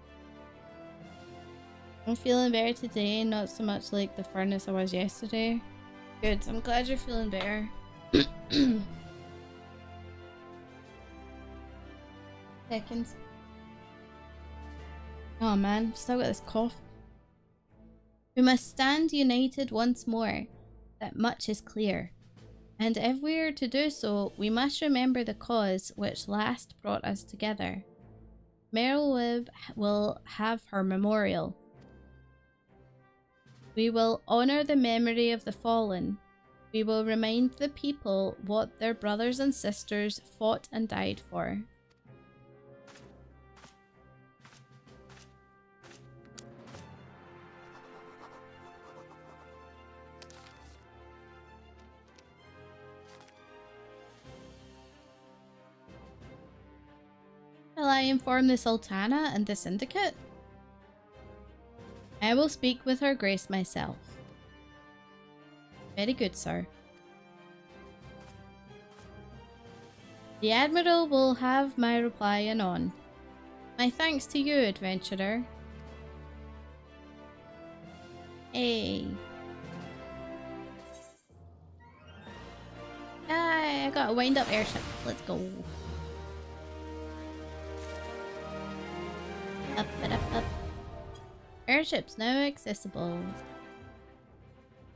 I'm feeling better today, not so much like the furnace I was yesterday. Good, I'm glad you're feeling better. Seconds. Oh man, still got this cough. We must stand united once more. That much is clear. And if we are to do so, we must remember the cause which last brought us together. Admiral will have her memorial. We will honour the memory of the fallen. We will remind the people what their brothers and sisters fought and died for. Shall I inform the Sultana and the Syndicate? I will speak with her grace myself. Very good, sir. The Admiral will have my reply anon. My thanks to you, adventurer. Hey. I got a wind-up airship. Let's go. Up and up, up. Airships now accessible.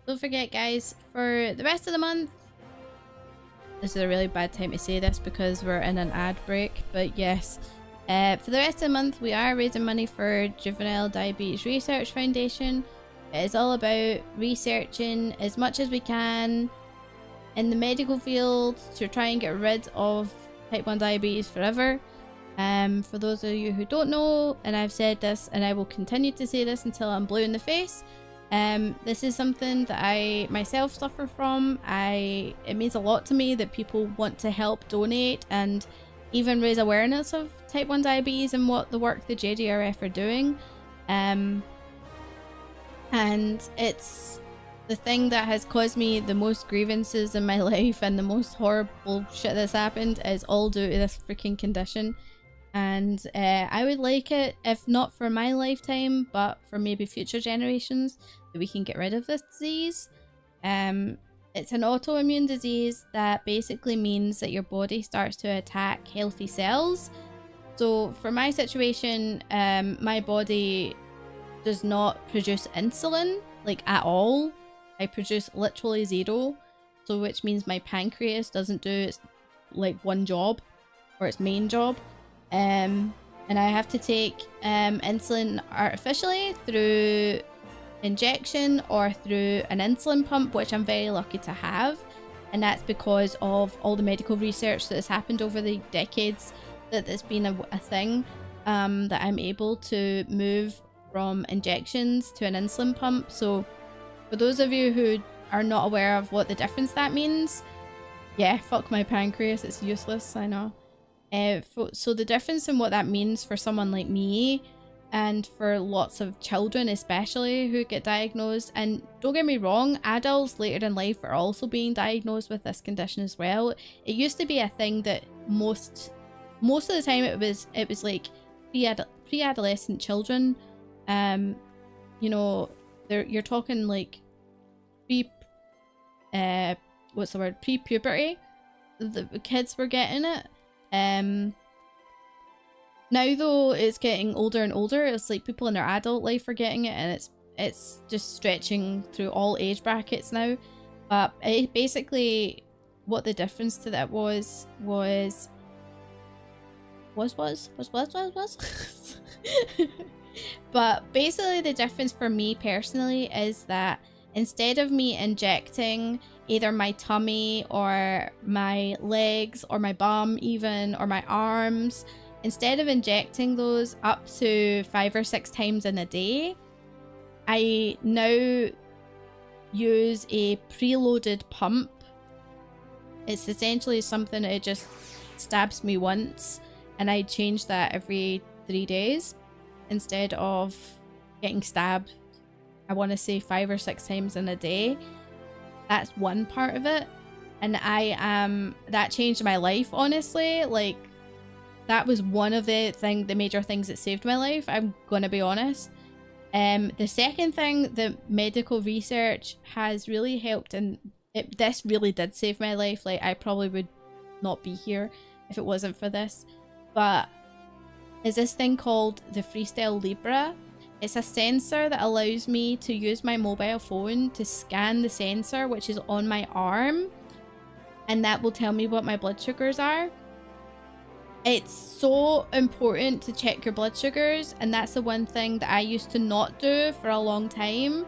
Don't forget, guys, for the rest of the month, this is a really bad time to say this because we're in an ad break, but yes, for the rest of the month we are raising money for Juvenile Diabetes Research Foundation. It is all about researching as much as we can in the medical field to try and get rid of type 1 diabetes forever. For those of you who don't know, and I've said this and I will continue to say this until I'm blue in the face, this is something that I myself suffer from. It means a lot to me that people want to help donate and even raise awareness of type 1 diabetes and what the work the JDRF are doing. And it's the thing that has caused me the most grievances in my life, and the most horrible shit that's happened is all due to this freaking condition. And I would like it, if not for my lifetime, but for maybe future generations, that we can get rid of this disease. It's an autoimmune disease that basically means that your body starts to attack healthy cells. So for my situation, my body does not produce insulin, like at all. I produce literally zero. So which means my pancreas doesn't do its like one job, or its main job. And I have to take insulin artificially through injection or through an insulin pump, which I'm very lucky to have, and that's because of all the medical research that has happened over the decades that there's been a thing, that I'm able to move from injections to an insulin pump. So for those of you who are not aware of what the difference that means, yeah, fuck my pancreas, it's useless, I know. So the difference in what that means for someone like me, and for lots of children especially who get diagnosed, and don't get me wrong, adults later in life are also being diagnosed with this condition as well. It used to be a thing that most of the time it was like pre-adolescent children, you know, you're talking like pre-puberty, the kids were getting it. Now though it's getting older and older, it's like people in their adult life are getting it, and it's just stretching through all age brackets now. But basically what the difference to that was but basically the difference for me personally is that instead of me injecting either my tummy or my legs or my bum even, or my arms, instead of injecting those up to 5 or 6 times in a day, I now use a preloaded pump. It's essentially something that it just stabs me once, and I change that every 3 days instead of getting stabbed, I want to say 5 or 6 times in a day. That's one part of it. And that changed my life, honestly. Like, that was one of the major things that saved my life, I'm gonna be honest. The second thing, the medical research has really helped, and this really did save my life. Like, I probably would not be here if it wasn't for this. But is this thing called the Freestyle Libre. It's a sensor that allows me to use my mobile phone to scan the sensor, which is on my arm, and that will tell me what my blood sugars are. It's so important to check your blood sugars, and that's the one thing that I used to not do for a long time,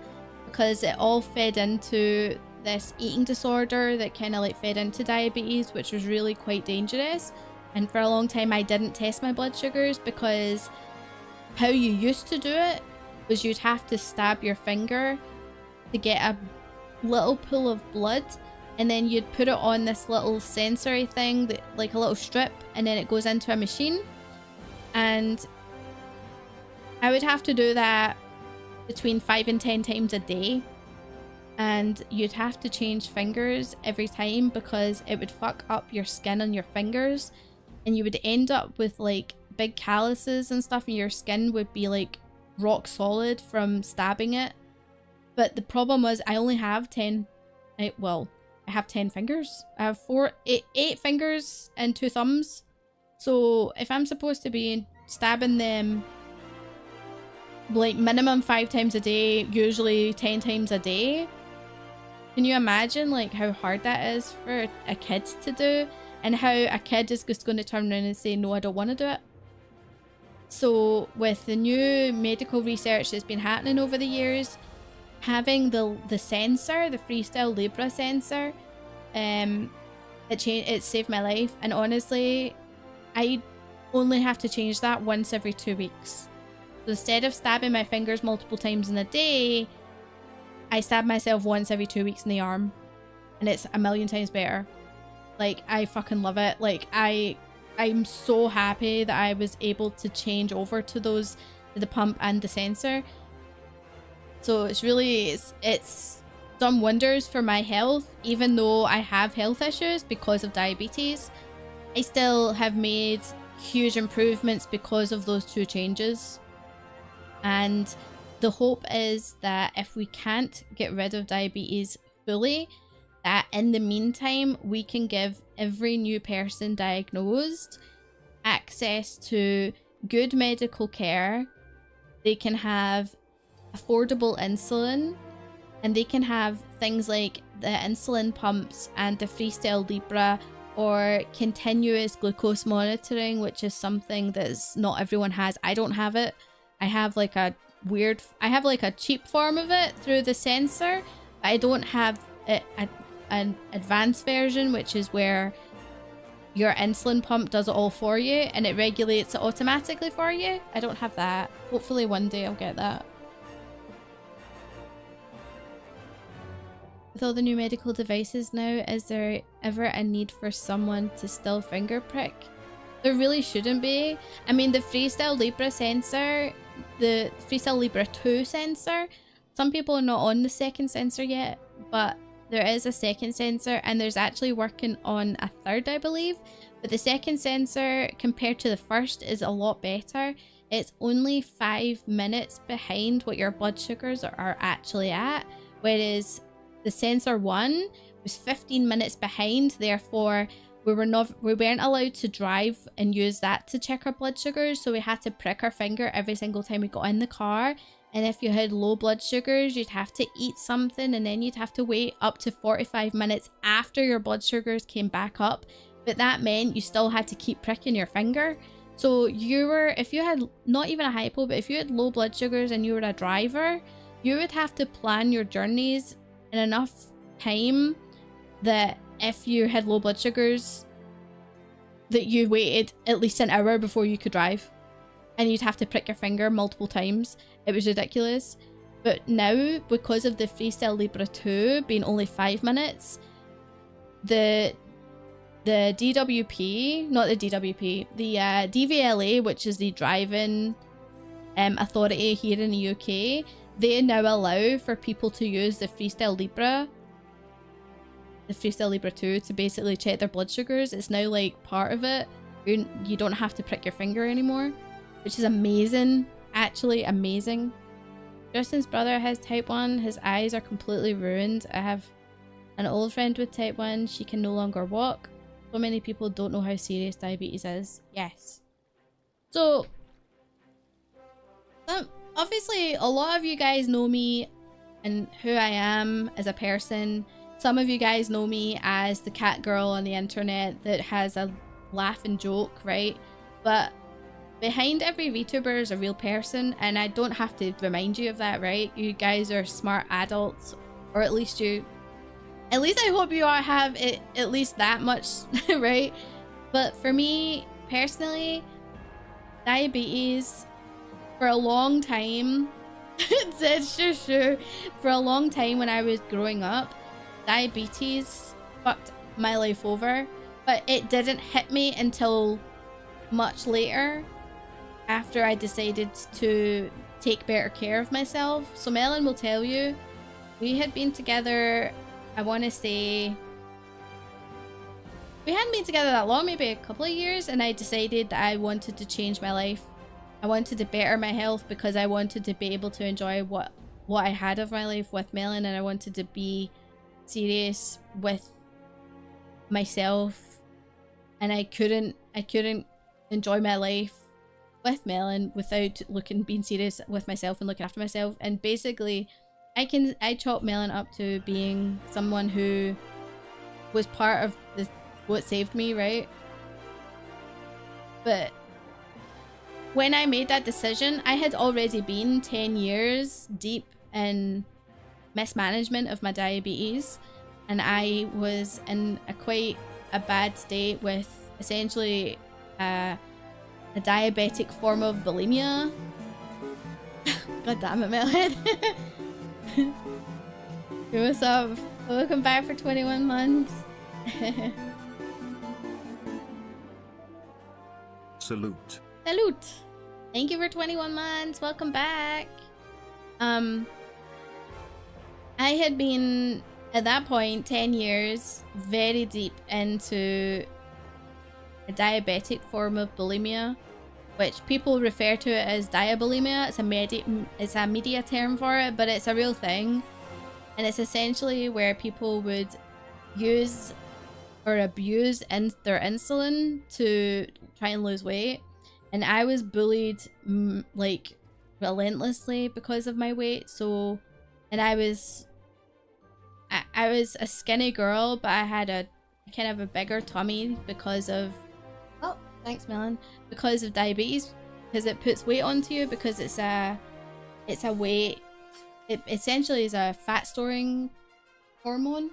because it all fed into this eating disorder that kind of like fed into diabetes, which was really quite dangerous. And for a long time I didn't test my blood sugars, because how you used to do it was you'd have to stab your finger to get a little pool of blood, and then you'd put it on this little sensory thing, that, like a little strip, and then it goes into a machine. And I would have to do that between 5 and 10 times a day, and you'd have to change fingers every time because it would fuck up your skin on your fingers, and you would end up with like big calluses and stuff, and your skin would be like rock solid from stabbing it. But the problem was I only have 10 I have 10 fingers. I have 8 fingers and 2 thumbs. So if I'm supposed to be stabbing them like minimum 5 times a day, usually 10 times a day, can you imagine like how hard that is for a kid to do, and how a kid is just going to turn around and say, no, I don't want to do it? So with the new medical research that's been happening over the years, having the sensor, the Freestyle Libre sensor, it saved my life. And honestly, I only have to change that once every 2 weeks. So instead of stabbing my fingers multiple times in a day, I stab myself once every 2 weeks in the arm, and it's a million times better. Like, I fucking love it. Like, I'm so happy that I was able to change over to the pump and the sensor. So it's done wonders for my health. Even though I have health issues because of diabetes, I still have made huge improvements because of those 2 changes. And the hope is that if we can't get rid of diabetes fully, that in the meantime we can give every new person diagnosed access to good medical care. They can have affordable insulin, and they can have things like the insulin pumps and the Freestyle Libre, or continuous glucose monitoring, which is something that's not everyone has. I don't have it. I have like a cheap form of it through the sensor, but I don't have an advanced version, which is where your insulin pump does it all for you and it regulates it automatically for you. I don't have that. Hopefully one day I'll get that. With all the new medical devices now, is there ever a need for someone to still finger prick? There really shouldn't be. I mean, the Freestyle Libre sensor, the Freestyle Libre 2 sensor, some people are not on the second sensor yet, but there is a second sensor, and there's actually working on a third, I believe. But the second sensor compared to the first is a lot better. It's only 5 minutes behind what your blood sugars are actually at, whereas the sensor 1 was 15 minutes behind. Therefore we weren't allowed to drive and use that to check our blood sugars, so we had to prick our finger every single time we got in the car. And if you had low blood sugars, you'd have to eat something, and then you'd have to wait up to 45 minutes after your blood sugars came back up. But that meant you still had to keep pricking your finger. So if you had not even a hypo, but if you had low blood sugars and you were a driver, you would have to plan your journeys in enough time that if you had low blood sugars, that you waited at least an hour before you could drive, and you'd have to prick your finger multiple times. It was ridiculous. But now, because of the Freestyle Libre 2 being only 5 minutes, the the DWP, not the DWP, the DVLA, which is the driving authority here in the UK, they now allow for people to use the Freestyle Libre 2 to basically check their blood sugars. It's now like part of it. You don't have to prick your finger anymore, which is amazing. Actually amazing. Justin's brother has type 1. His eyes are completely ruined. I have an old friend with type 1. She can no longer walk. So many people don't know how serious diabetes is. Yes. So, obviously, a lot of you guys know me and who I am as a person. Some of you guys know me as the cat girl on the internet that has a laugh and joke, right? But behind every VTuber is a real person, and I don't have to remind you of that, right? You guys are smart adults, or at least I hope you all have it at least that much, right? But for me personally, diabetes for a long time, it's sure, for a long time when I was growing up, diabetes fucked my life over, but it didn't hit me until much later, after I decided to take better care of myself. So Melon will tell you, we had been together, I want to say, we hadn't been together that long, maybe a couple of years, and I decided that I wanted to change my life. I wanted to better my health because I wanted to be able to enjoy what I had of my life with Melon, and I wanted to be serious with myself, and I couldn't enjoy my life with Melon without being serious with myself and looking after myself. And basically I chalk Melon up to being someone who was part of what saved me, right? But when I made that decision, I had already been 10 years deep in mismanagement of my diabetes, and I was in quite a bad state with essentially a diabetic form of bulimia. God damn it, Melon. Hey, what's up? Welcome back for 21 months. Salute. Salute. Thank you for 21 months. Welcome back. I had been, at that point, 10 years, very deep into a diabetic form of bulimia, which people refer to it as diabulimia. It's a media term for it, but it's a real thing. And it's essentially where people would use or abuse their insulin to try and lose weight. And I was bullied like relentlessly because of my weight. So, and I was a skinny girl, but I had a kind of a bigger tummy because of, oh, thanks Melon, because of diabetes, because it puts weight onto you, because it's a weight, it essentially is a fat storing hormone.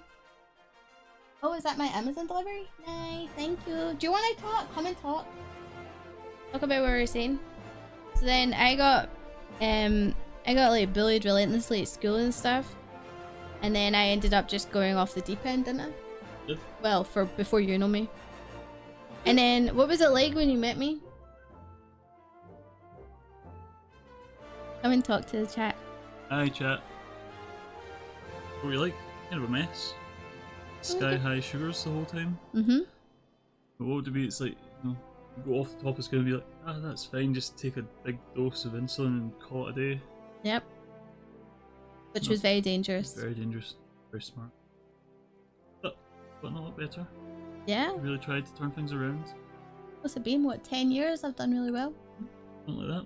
Oh, is that my Amazon delivery? Nice, thank you. Do you want to talk? Come and talk. Talk about what we were saying. So then I got like bullied relentlessly at school and stuff, and then I ended up just going off the deep end, didn't I? Yeah. Well, before you know me. And then what was it like when you met me? Come and talk to the chat. Hi chat. What were you like? Kind of a mess. Sky high sugars the whole time. Mm-hmm. But what would it be? It's like, you know, you go off the top, it's going to be like, ah, that's fine, just take a big dose of insulin and call it a day. Yep. Which was very dangerous. Very dangerous. Very smart. But not a lot better. Yeah. I really tried to turn things around. What's it been? What, 10 years? I've done really well. Something like that.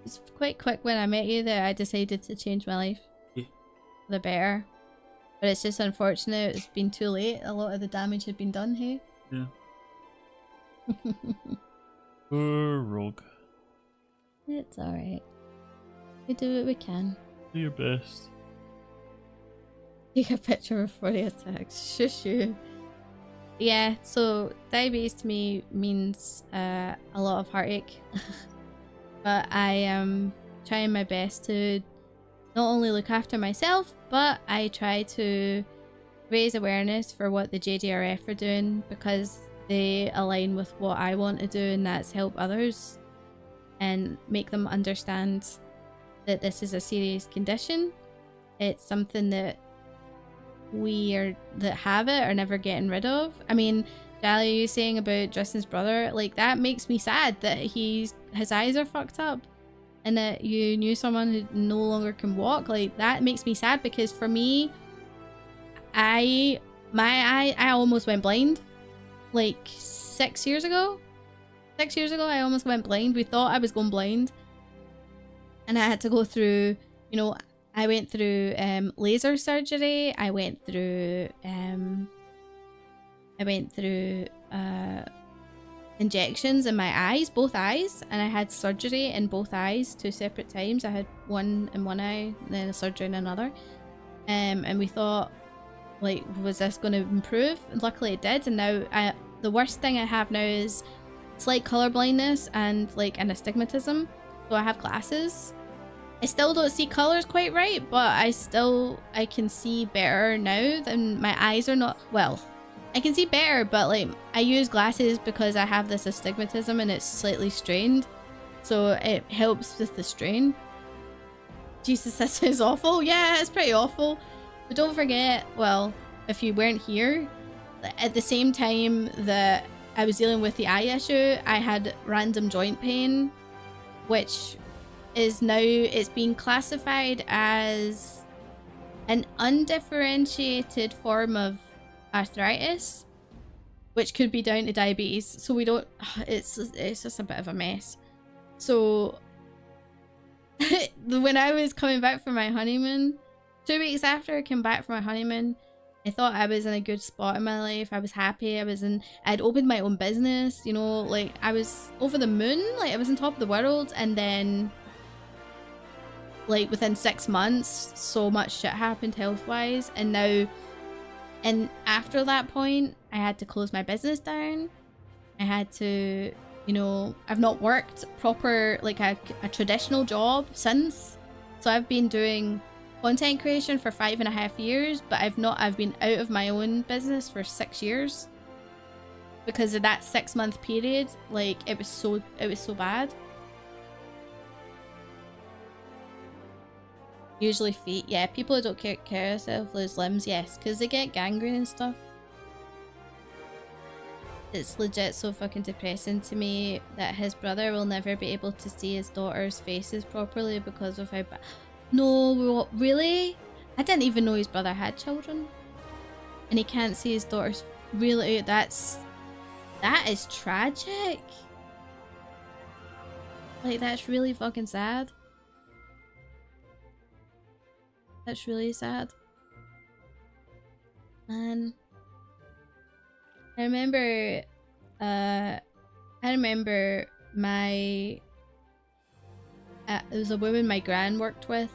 It's quite quick when I met you that I decided to change my life. Yeah. For the better. But it's just unfortunate it's been too late. A lot of the damage had been done, hey? Yeah. Poor Rogue. It's alright. We do what we can. Do your best. Take a picture before the attacks. Shush you. Yeah, so diabetes to me means a lot of heartache. But I am trying my best to not only look after myself, but I try to raise awareness for what the JDRF are doing, because they align with what I want to do, and that's help others and make them understand that this is a serious condition. It's something that that have it are never getting rid of. I mean, Jolly, you saying about Justin's brother, like, that makes me sad that his eyes are fucked up and that you knew someone who no longer can walk. Like, that makes me sad, because for me, I almost went blind like 6 years ago. 6 years ago I almost went blind. We thought I was going blind, and I had to go through, you know, I went through laser surgery. I went through injections in my eyes, both eyes, and I had surgery in both eyes 2 separate times. I had one in one eye and then a surgery in another, and we thought, like, was this going to improve? And luckily it did. And now the worst thing I have now is slight color blindness and like an astigmatism, so I have glasses. I still don't see colors quite right, but I can see better now. Than my eyes are not, well, I can see better, but like, I use glasses because I have this astigmatism and it's slightly strained, so it helps with the strain. Jesus, this is awful. Yeah, it's pretty awful. But don't forget, well, if you weren't here, at the same time that I was dealing with the eye issue, I had random joint pain, which is now, it's being classified as an undifferentiated form of arthritis, which could be down to diabetes. So we don't, it's just a bit of a mess. So when I was coming back from my honeymoon, 2 weeks after I came back from my honeymoon, I thought I was in a good spot in my life. I was happy. I'd opened my own business, you know, like, I was over the moon, like, I was on top of the world. And then, like, within 6 months, so much shit happened health-wise. And now, and after that point, I had to close my business down. I had to, you know, I've not worked proper, like, a traditional job since. So I've been doing content creation for 5.5 years, but I've been out of my own business for 6 years because of that 6-month period. Like, it was so bad. Usually feet, yeah, people who don't care themselves lose limbs, yes, because they get gangrene and stuff. It's legit so fucking depressing to me that his brother will never be able to see his daughter's faces properly because of how bad. No, really? I didn't even know his brother had children. And he can't see his daughter's... Really? That is tragic. Like, that's really fucking sad. That's really sad. Man. I remember my... there was a woman my gran worked with,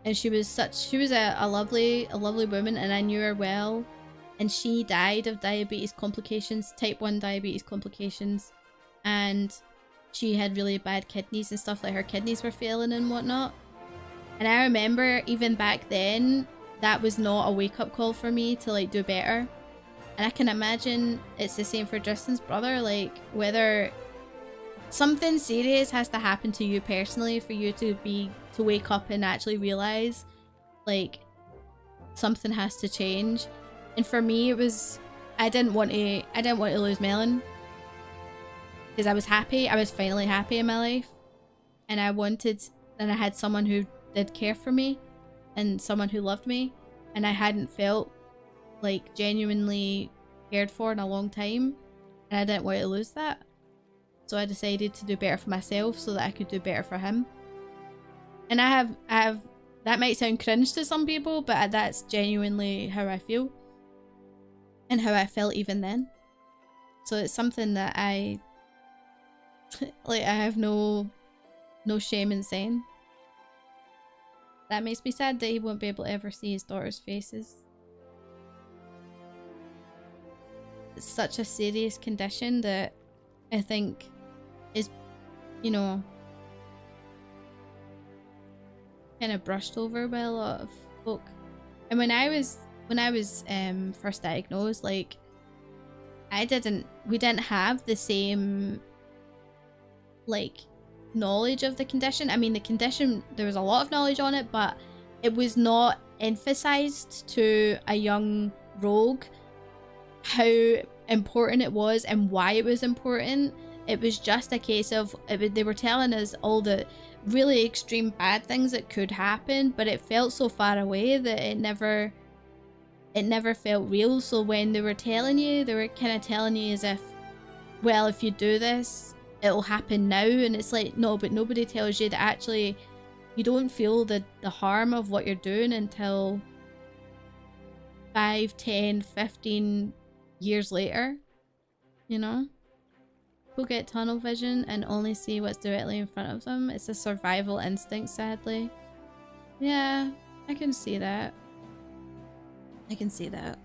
and she was a lovely woman, and I knew her well, and she died of diabetes complications, type 1 diabetes complications, and she had really bad kidneys and stuff, like her kidneys were failing and whatnot. And I remember even back then, that was not a wake-up call for me to like do better. And I can imagine it's the same for Justin's brother, like, whether something serious has to happen to you personally for you to wake up and actually realize, like, something has to change. And for me, it was, I didn't want to lose Melon, because I was happy. I was finally happy in my life, and I had someone who did care for me and someone who loved me, and I hadn't felt like genuinely cared for in a long time, and I didn't want to lose that. So I decided to do better for myself so that I could do better for him. And I have that might sound cringe to some people, but that's genuinely how I feel and how I felt even then. So it's something that I have no shame in saying. That makes me sad that he won't be able to ever see his daughter's faces. It's such a serious condition that I think is, you know, kind of brushed over by a lot of folk. And when I was when I was first diagnosed, like we didn't have the same like knowledge of the condition. I mean, the condition, there was a lot of knowledge on it, but it was not emphasized to a young rogue how important it was and why it was important. It was just a case of they were telling us all the really extreme bad things that could happen, but it felt so far away that it never felt real. So when they were telling you, they were kind of telling you as if, well, if you do this, it'll happen now. And it's like, no, but nobody tells you that actually you don't feel the harm of what you're doing until 5, 10, 15 years later, you know? People get tunnel vision and only see what's directly in front of them. It's a survival instinct, sadly. Yeah, I can see that. I can see that.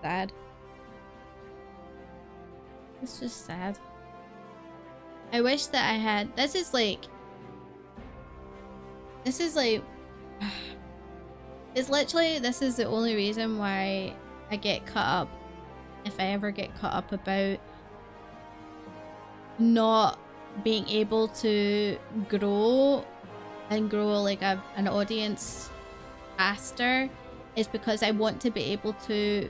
Sad. It's just sad. I wish that I had... This is like... It's literally... This is the only reason why I get caught up. If I ever get caught up about not being able to grow and grow like an audience faster, is because I want to be able to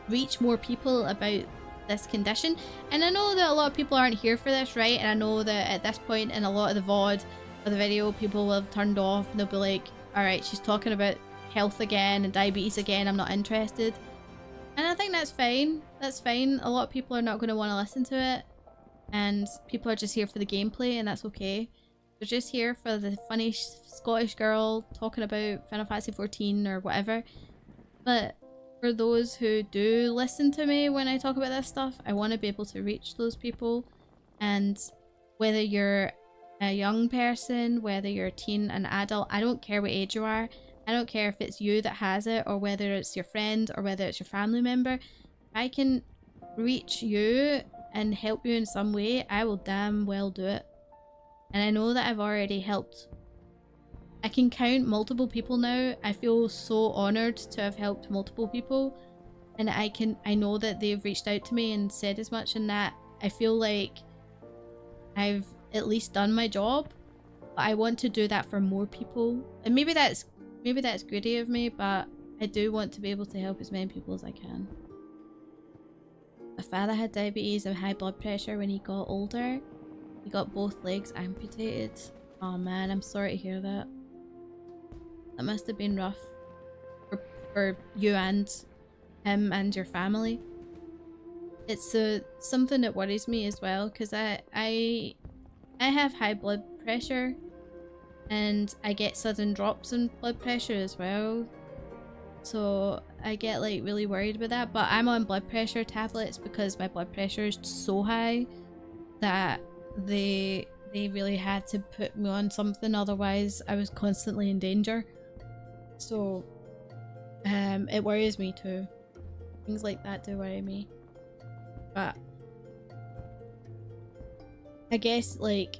reach more people about this condition. And I know that a lot of people aren't here for this, right? And I know that at this point in a lot of the VOD or the video, people will have turned off and they'll be like, alright, she's talking about health again and diabetes again, I'm not interested. And I think that's fine. That's fine. A lot of people are not going to want to listen to it. And people are just here for the gameplay, and that's okay. They're just here for the funny Scottish girl talking about Final Fantasy XIV or whatever. But for those who do listen to me when I talk about this stuff, I want to be able to reach those people. And whether you're a young person, whether you're a teen, an adult, I don't care what age you are. I don't care if it's you that has it or whether it's your friend or whether it's your family member. If I can reach you and help you in some way, I will damn well do it. And I know that I've already helped. I can count multiple people now. I feel so honored to have helped multiple people. And I know that they've reached out to me and said as much, and that I feel like I've at least done my job. But I want to do that for more people. And maybe that's greedy of me, but I do want to be able to help as many people as I can. My father had diabetes and high blood pressure when he got older. He got both legs amputated. Oh man, I'm sorry to hear that. That must have been rough for you and him and your family. It's something that worries me as well, because I have high blood pressure and I get sudden drops in blood pressure as well. So I get like really worried about that, but I'm on blood pressure tablets because my blood pressure is so high that they really had to put me on something, otherwise I was constantly in danger. So it worries me too. Things like that do worry me. But I guess like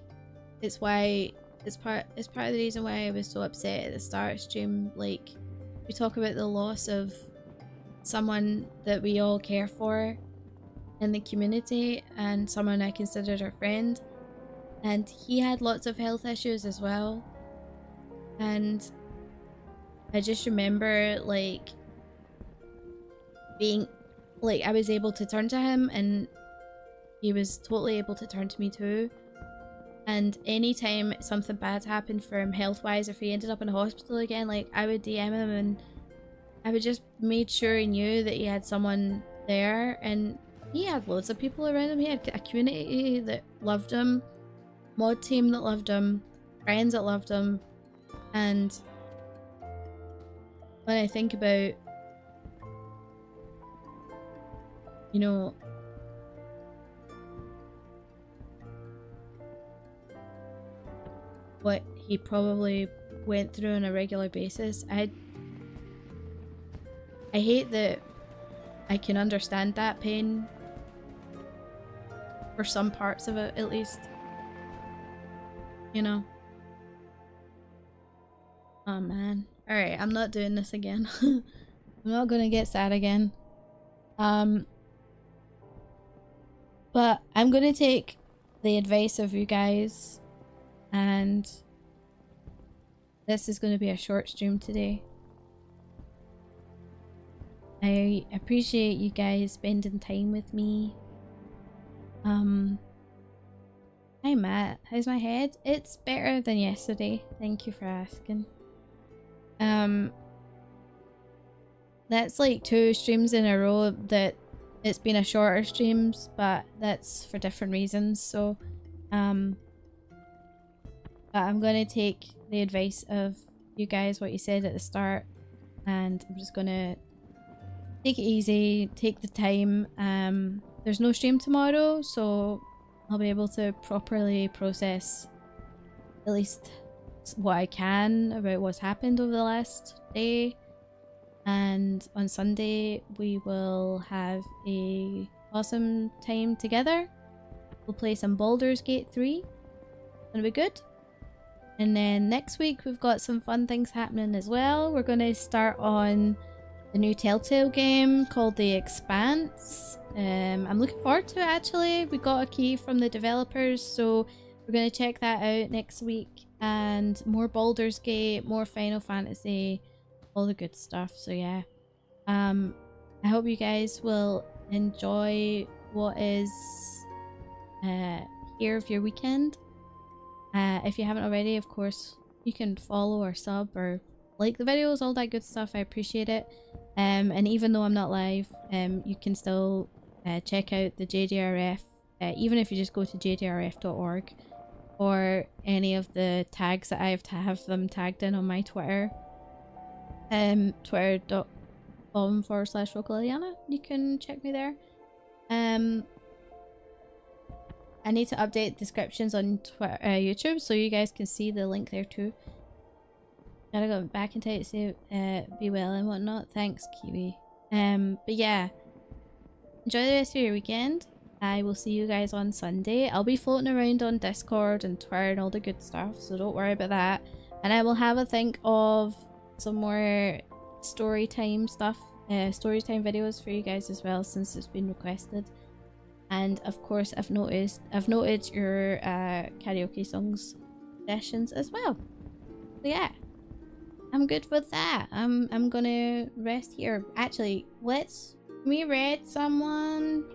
it's part of the reason why I was so upset at the start stream. Like, we talk about the loss of someone that we all care for in the community and someone I considered a friend, and he had lots of health issues as well. And I just remember like being like, I was able to turn to him and he was totally able to turn to me too. And anytime something bad happened for him health-wise, if he ended up in a hospital again, like, I would DM him and I would just make sure he knew that he had someone there. And he had loads of people around him. He had a community that loved him, mod team that loved him, friends that loved him. And when I think about, you know, what he probably went through on a regular basis, I hate that I can understand that pain for some parts of it, at least, you know. Oh man. Alright, I'm not doing this again. I'm not gonna get sad again. But I'm gonna take the advice of you guys, and this is gonna be a short stream today. I appreciate you guys spending time with me. Hi Matt, how's my head? It's better than yesterday. Thank you for asking. That's like 2 streams in a row that it's been a shorter streams, but that's for different reasons. So, but I'm gonna take the advice of you guys, what you said at the start, and I'm just gonna take it easy, take the time. There's no stream tomorrow, so I'll be able to properly process at least what I can about what's happened over the last day. And on Sunday we will have a awesome time together. We'll play some Baldur's Gate 3. Gonna be good. And then next week we've got some fun things happening as well. We're gonna start on the new Telltale game called The Expanse. I'm looking forward to it actually. We got a key from the developers, so we're going to check that out next week. And more Baldur's Gate, more Final Fantasy, all the good stuff. So yeah, I hope you guys will enjoy what is here of your weekend. If you haven't already, of course, you can follow or sub or like the videos, all that good stuff. I appreciate it. And even though I'm not live, you can still check out the JDRF, even if you just go to jdrf.org, or any of the tags that I have to have them tagged in on my Twitter, twitter.com/Liliana. You can check me there. I need to update descriptions on Twitter, YouTube, so you guys can see the link there too. Gotta go back and tell you to say be well and whatnot. Thanks, Kiwi. But yeah, enjoy the rest of your weekend. I will see you guys on Sunday. I'll be floating around on Discord and Twitter and all the good stuff, so don't worry about that. And I will have a think of some more story time stuff, story time videos for you guys as well, since it's been requested. And of course, I've noted your karaoke songs sessions as well. So yeah, I'm good with that. I'm gonna rest here. Actually, can we raid someone?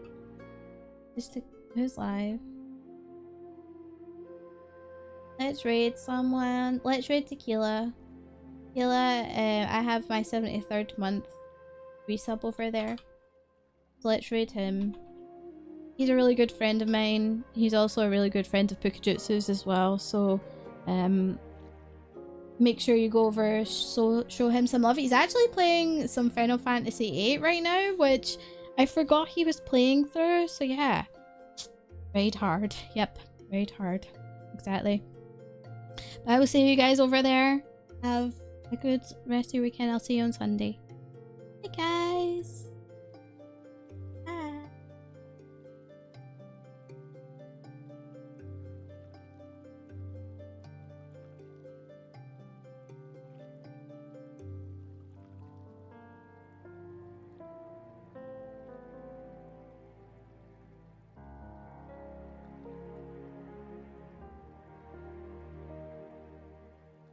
Who's live? Let's raid someone. Let's raid Tequila. Tequila, I have my 73rd month resub over there. So let's raid him. He's a really good friend of mine. He's also a really good friend of Pukajutsu's as well. So, make sure you go over, show him some love. He's actually playing some Final Fantasy VIII right now, which I forgot he was playing through. So yeah, raid hard. Yep, raid hard. Exactly. But I will see you guys over there. Have a good rest of your weekend. I'll see you on Sunday.